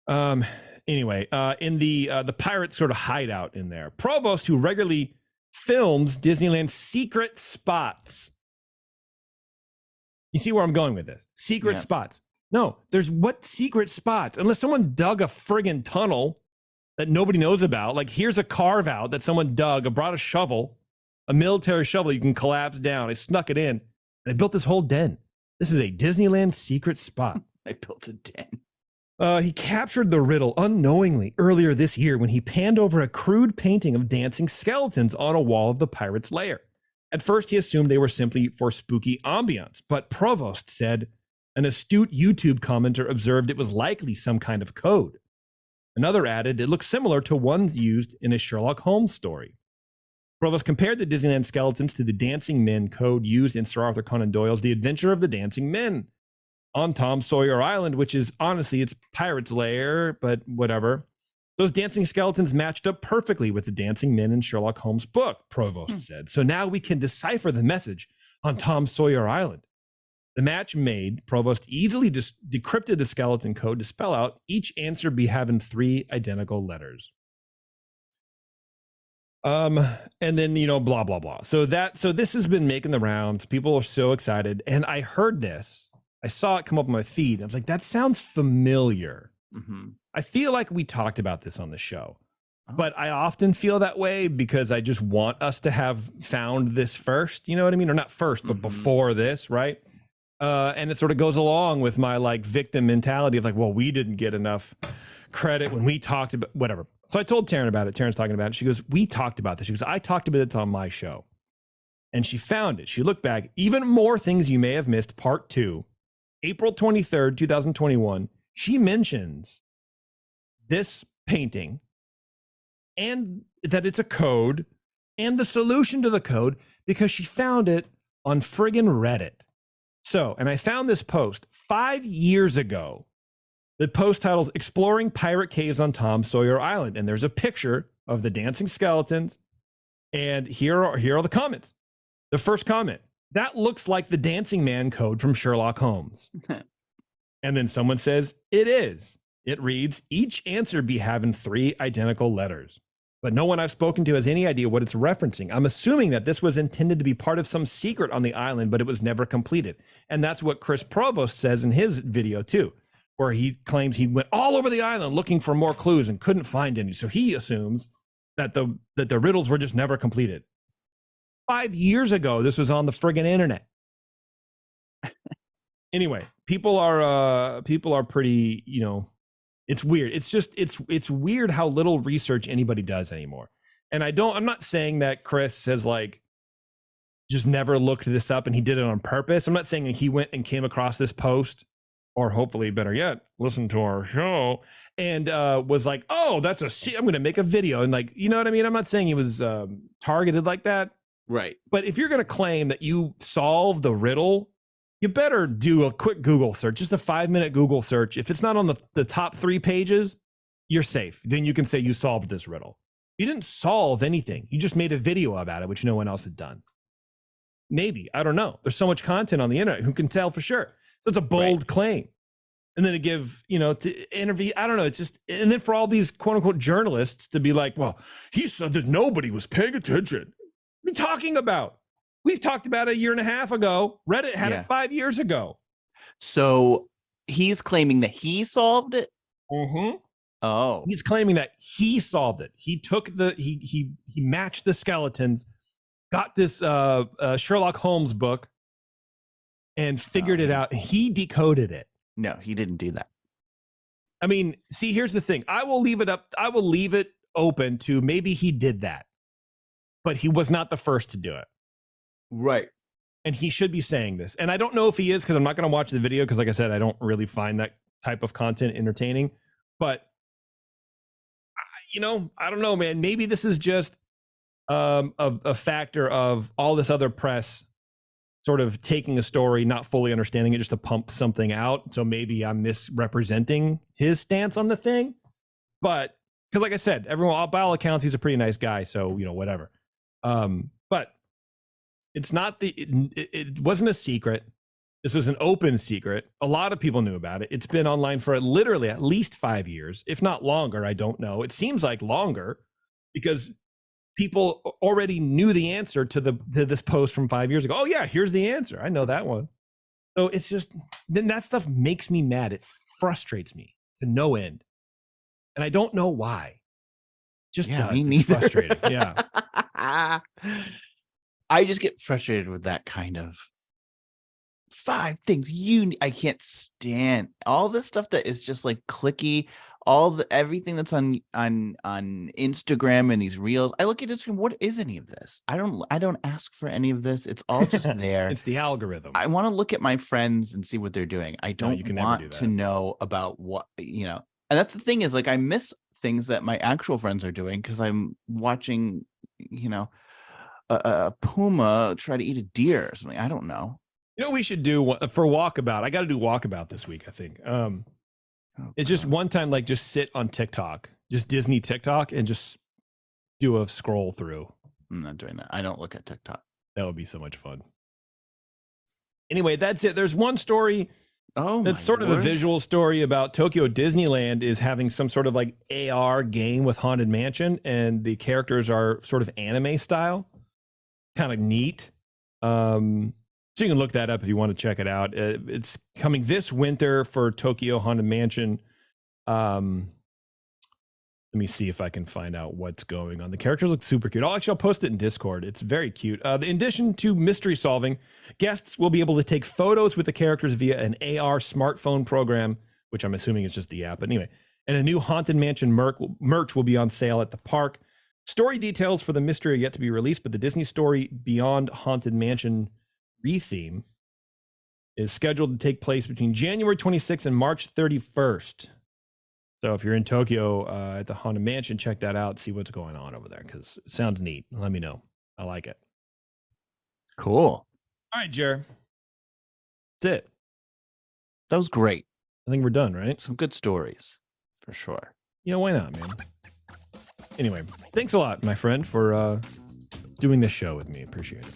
Anyway, in the pirate sort of hideout in there, Provost, who regularly films Disneyland's secret spots. You see where I'm going with this? Secret spots. No, there's what secret spots? Unless someone dug a friggin' tunnel that nobody knows about. Like, here's a carve out that someone dug, brought a shovel, a military shovel you can collapse down. I snuck it in, and I built this whole den. This is a Disneyland secret spot. I built a den. He captured the riddle unknowingly earlier this year when he panned over a crude painting of dancing skeletons on a wall of the pirate's lair. At first, he assumed they were simply for spooky ambiance, but Provost said an astute YouTube commenter observed it was likely some kind of code. Another added it looks similar to ones used in a Sherlock Holmes story. Provost compared the Disneyland skeletons to the dancing men code used in Sir Arthur Conan Doyle's The Adventure of the Dancing Men on Tom Sawyer Island, which is honestly, it's pirate's lair, but whatever. Those dancing skeletons matched up perfectly with the dancing men in Sherlock Holmes' book, Provost said. So now we can decipher the message on Tom Sawyer Island. The match made, Provost easily decrypted the skeleton code to spell out each answer be having 3 identical letters. And then, blah, blah, blah. So this has been making the rounds. People are so excited. And I heard this. I saw it come up on my feed. I was like, that sounds familiar. Mm-hmm. I feel like we talked about this on the show, but I often feel that way because I just want us to have found this first, you know what I mean? Or not first, but before this, right? And it sort of goes along with my like victim mentality of like, well, we didn't get enough credit when we talked about whatever. So I told Taryn about it. Taryn's talking about it. She goes, we talked about this. She goes, I talked about it on my show. And she found it. She looked back, even more things you may have missed, part 2. April 23rd, 2021, she mentions this painting and that it's a code and the solution to the code because she found it on friggin' Reddit. So, and I found this post 5 years ago. The post titles Exploring Pirate Caves on Tom Sawyer Island. And there's a picture of the dancing skeletons. And here are the comments. The first comment. That looks like the dancing man code from Sherlock Holmes. And then someone says, it is. It reads, each answer be having 3 identical letters. But no one I've spoken to has any idea what it's referencing. I'm assuming that this was intended to be part of some secret on the island, but it was never completed. And that's what Chris Provost says in his video too, where he claims he went all over the island looking for more clues and couldn't find any. So he assumes that the riddles were just never completed. 5 years ago, this was on the friggin' internet. Anyway, people are pretty, it's weird. It's just, it's weird how little research anybody does anymore. And I'm not saying that Chris has like just never looked this up and he did it on purpose. I'm not saying that he went and came across this post, or hopefully better yet, listen to our show and was like, oh, I'm going to make a video. And like, you know what I mean? I'm not saying he was targeted like that. Right. But if you're going to claim that you solved the riddle, you better do a quick Google search, just a 5-minute Google search. If it's not on the top 3 pages, you're safe. Then you can say you solved this riddle. You didn't solve anything. You just made a video about it, which no one else had done. Maybe. I don't know. There's so much content on the internet. Who can tell for sure? So it's a bold claim. And then to give, to interview, I don't know. It's just, and then for all these quote unquote journalists to be like, well, he said that nobody was paying attention. What are you talking about? We've talked about it a year and a half ago. Reddit had it 5 years ago. So he's claiming that he solved it. Mm-hmm. Oh, He's claiming that he solved it. He took he matched the skeletons, got this Sherlock Holmes book, and figured it out. He decoded it. No, he didn't do that. I mean, see, here's the thing. I will leave it open to maybe he did that, but he was not the first to do it. Right. And he should be saying this. And I don't know if he is, because I'm not going to watch the video, because like I said, I don't really find that type of content entertaining. But, I don't know, man. Maybe this is just a factor of all this other press sort of taking a story, not fully understanding it, just to pump something out. So maybe I'm misrepresenting his stance on the thing. But, because like I said, everyone, by all accounts, he's a pretty nice guy. So, whatever. But it's not it wasn't a secret. This was an open secret. A lot of people knew about it. It's been online for literally at least 5 years, if not longer. I don't know. It seems like longer because people already knew the answer to this post from 5 years ago. Oh yeah, here's the answer. I know that one. So it's just, then that stuff makes me mad. It frustrates me to no end. And I don't know why. Just Yeah, does. me It's neither. frustrating. Yeah. I just get frustrated with that kind of 5 things I can't stand all this stuff that is just like clicky. Everything that's on Instagram and these reels. I look at Instagram. What is any of this? I don't ask for any of this. It's all just there. It's the algorithm. I want to look at my friends and see what they're doing. I don't you can never do want that. to know about what, and that's the thing is like, I miss things that my actual friends are doing because I'm watching, a puma try to eat a deer or something. I don't know. You know what we should do for walkabout? I got to do walkabout this week, I think. It's just one time, like just sit on TikTok, just Disney TikTok, and just do a scroll through. I'm not doing that. I don't look at TikTok. That would be so much fun. Anyway, that's it. There's one story that's sort of a visual story about Tokyo Disneyland is having some sort of like AR game with Haunted Mansion, and the characters are sort of anime style. Kind of neat. So you can look that up if you want to check it out. It's coming this winter for Tokyo Haunted Mansion. Let me see if I can find out what's going on. The characters look super cute. I'll post it in Discord. It's very cute. In addition to mystery solving, guests will be able to take photos with the characters via an AR smartphone program, which I'm assuming is just the app. But anyway, and a new Haunted Mansion merch will be on sale at the park. Story details for the mystery are yet to be released, but the Disney story Beyond Haunted Mansion retheme is scheduled to take place between January 26th and March 31st. So if you're in Tokyo at the Haunted Mansion, check that out. See what's going on over there because it sounds neat. Let me know. I like it. Cool. All right, Jer. That's it. That was great. I think we're done, right? Some good stories for sure. Yeah, why not, man? Anyway, thanks a lot, my friend, for doing this show with me. Appreciate it.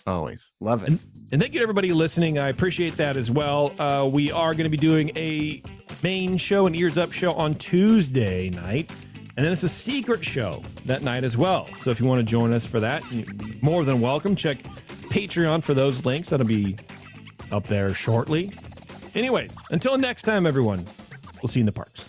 Always. Love it. And thank you to everybody listening. I appreciate that as well. We are going to be doing a main show, an EarzUp show on Tuesday night. And then it's a secret show that night as well. So if you want to join us for that, you're more than welcome. Check Patreon for those links. That'll be up there shortly. Anyways, until next time, everyone, we'll see you in the parks.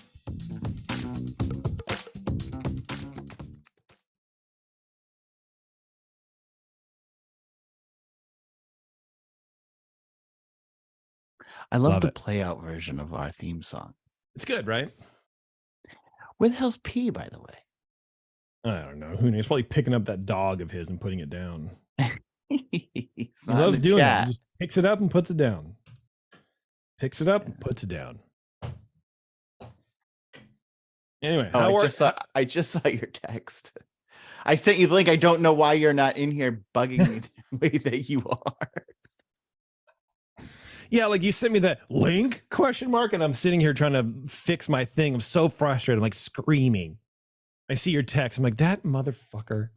I love Love the it. play out version of our theme song. It's good, right? Where the hell's P, by the way? I don't know. Who knows? He's probably picking up that dog of his and putting it down. He's He not in loves the doing that. chat. He just picks it up and puts it down. Picks it up and puts it down. Anyway, Oh, I just saw your text. I sent you the link. I don't know why you're not in here bugging me the way that you are. yeah, like you sent me that link ? And I'm sitting here trying to fix my thing. I'm so frustrated. I'm like screaming. I see your text. I'm like, that motherfucker.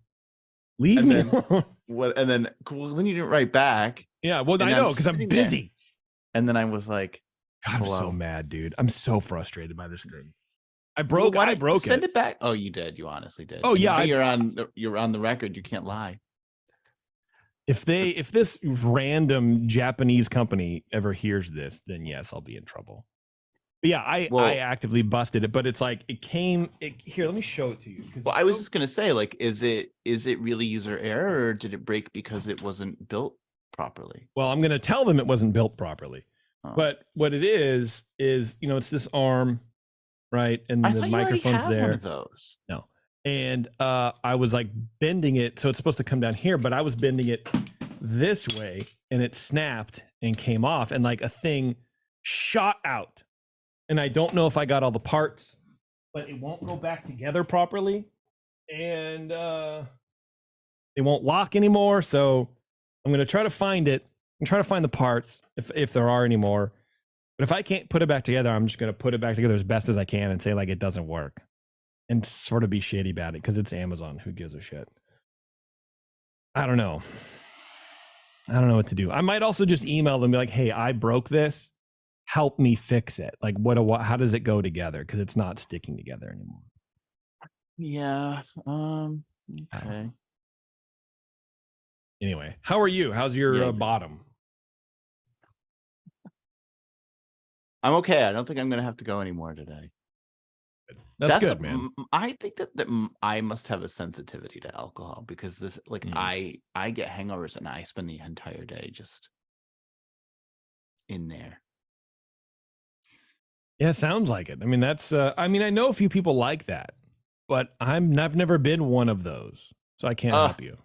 Leave And me then- alone. What? And then, well, then you didn't write back. Yeah, well, And I I'm know because I'm sitting there. busy. And then I was like, God, I'm so hello. mad, dude. I'm so frustrated by this thing. I well, broke. why I don't you broke send it. it back. Oh, you did. You honestly did. Oh, yeah, Now I- you're on the record. You can't lie. If this random Japanese company ever hears this, then yes, I'll be in trouble. But yeah, I actively busted it, but it's like here, let me show it to you. Well, I was just gonna say, like, is it really user error, or did it break because it wasn't built properly? Well, I'm gonna tell them it wasn't built properly. Oh. But what it is it's this arm, right? And I the thought you already microphone's had there. one of those. No. And I was like bending it, so it's supposed to come down here, but I was bending it this way and it snapped and came off, and like a thing shot out. And I don't know if I got all the parts, but it won't go back together properly. And it won't lock anymore. So I'm gonna try to find it and try to find the parts if there are any more. But if I can't put it back together, I'm just gonna put it back together as best as I can and say like it doesn't work. And sort of be shitty about it because it's Amazon. Who gives a shit? I don't know. I don't know what to do. I might also just email them and be like, hey, I broke this. Help me fix it. Like how does it go together? Because it's not sticking together anymore. Yeah. Okay. Anyway, how are you? How's your Yeah. bottom? I'm okay. I don't think I'm gonna have to go anymore today. That's good, man. I think that I must have a sensitivity to alcohol because this, like, I get hangovers and I spend the entire day just in there. Yeah, sounds like it. I mean, that's. I mean, I know a few people like that, but I've never been one of those, so I can't help you.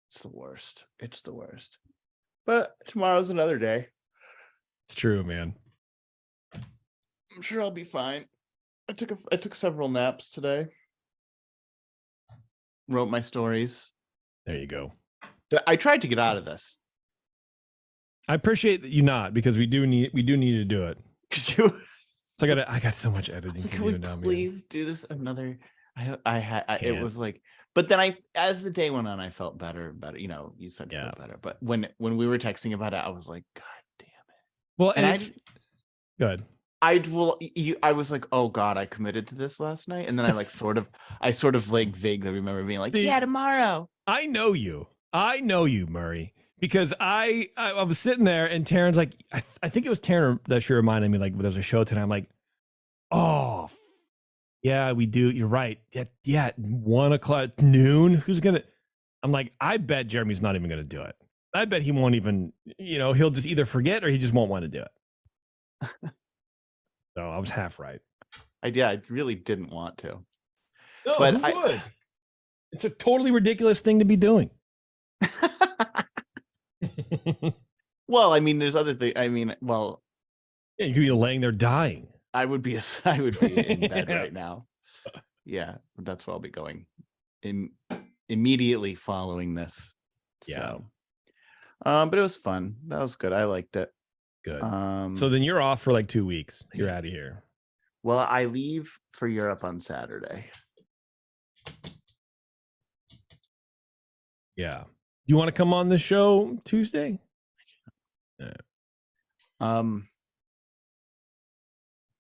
It's the worst. It's the worst. But tomorrow's another day. It's true, man. I'm sure I'll be fine. I took several naps today. Wrote my stories. There you go. I tried to get out of this. I appreciate that you not, because we do need to do it. So I got so much editing. Can we please do this another? It was like, but then as the day went on, I felt better. You know, you started to feel better. But when we were texting about it, I was like, God damn it. Well, and good. I was like, oh God, I committed to this last night, and then I sort of like vaguely remember being like, yeah, tomorrow. I know you, Murray, because I was sitting there and Taryn's like, I think it was Taryn that she reminded me, like, there's a show tonight. I'm like, oh yeah, we do. You're right. Yeah, 1 o'clock, noon. Who's gonna? I'm like, I bet Jeremy's not even gonna do it. I bet he won't even. You know, he'll just either forget or he just won't want to do it. So I was half right. I really didn't want to. No, but who would? It's a totally ridiculous thing to be doing. Well, I mean, there's other things. I mean, well, yeah, you could be laying there dying. I would be in bed right now. Yeah, that's where I'll be going immediately following this. Yeah. So, but it was fun. That was good. I liked it. Good. So then you're off for like 2 weeks. You're out of here. Well, I leave for Europe on Saturday. Yeah. Do you want to come on the show Tuesday?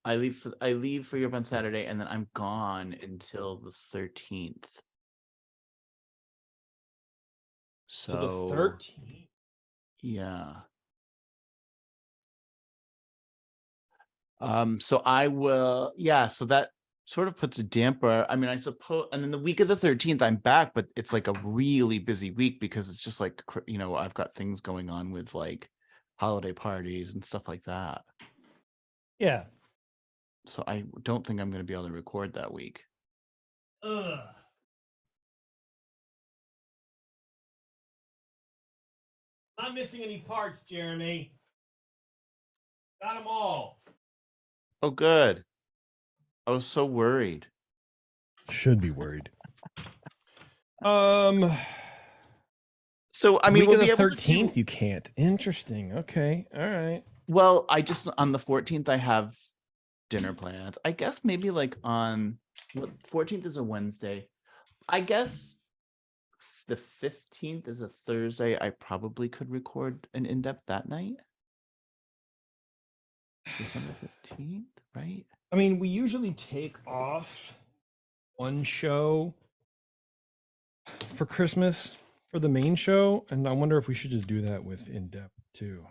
I leave for Europe on Saturday, and then I'm gone until the 13th. So the 13th. Yeah. So I will, so that sort of puts a damper. I mean, I suppose, and then the week of the 13th, I'm back, but it's like a really busy week because it's just like, you know, I've got things going on with like holiday parties and stuff like that. Yeah. So I don't think I'm going to be able to record that week. Ugh. Not missing any parts, Jeremy. Got them all. Oh, good. I was so worried. Should be worried. So I mean, we'll be the 13th. You can't. Interesting. Okay. All right. Well, I just on the 14th I have dinner plans. I guess maybe like on 14th is a Wednesday. I guess the 15th is a Thursday. I probably could record an in-depth that night. December 15th, right? I mean, we usually take off one show for Christmas for the main show, and I wonder if we should just do that with in-depth too.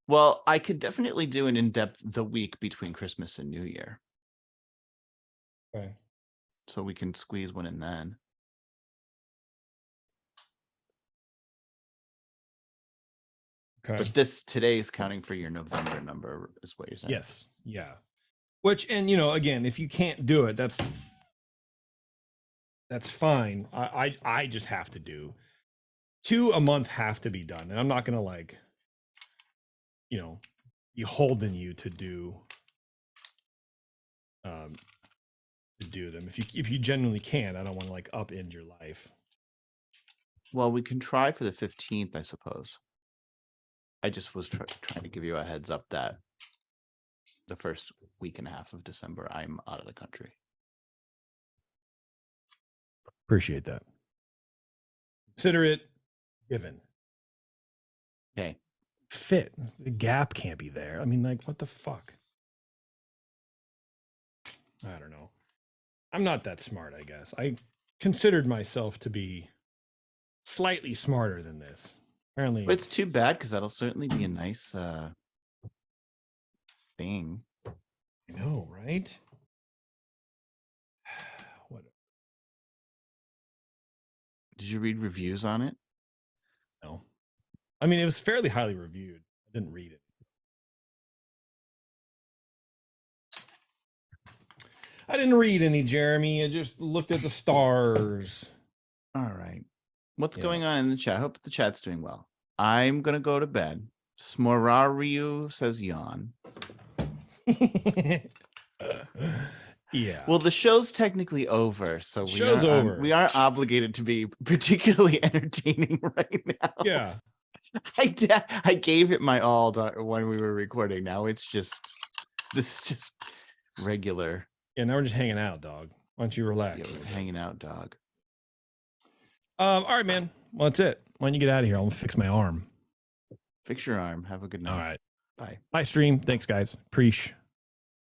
Well, I could definitely do an in-depth the week between Christmas and New Year. Okay. So we can squeeze one in then. Okay. But today is counting for your November number, is what you're saying. Yes. Yeah. Which, and you know, again, if you can't do it, that's fine. I just have to do 2 a month have to be done, and I'm not gonna like, you know, be holding you to do them. If you genuinely can, I don't want to like upend your life. Well, we can try for the 15th, I suppose. I just was trying to give you a heads up that the first week and a half of December, I'm out of the country. Appreciate that. Consider it given. Okay. fit. The gap can't be there. I mean, like, what the fuck? I don't know. I'm not that smart, I guess. I considered myself to be slightly smarter than this. Apparently, But it's too bad because that'll certainly be a nice thing. I know, right? What? Did you read reviews on it? No. I mean, it was fairly highly reviewed. I didn't read it. I didn't read any, Jeremy. I just looked at the stars. All right. What's Yeah. going on in the chat? I hope the chat's doing well. I'm going to go to bed. Smorariu says yawn. Yeah. Well, the show's technically over, so Show's over. We aren't obligated to be particularly entertaining right now. Yeah. I gave it my all when we were recording. Now this is just regular. Yeah, now we're just hanging out, dog. Why don't you relax? Yeah, we're hanging out, dog. All right, man. Well, that's it. Why don't you get out of here? I'm gonna fix my arm. Fix your arm. Have a good night. All right. Bye. Bye, stream. Thanks, guys. Preach.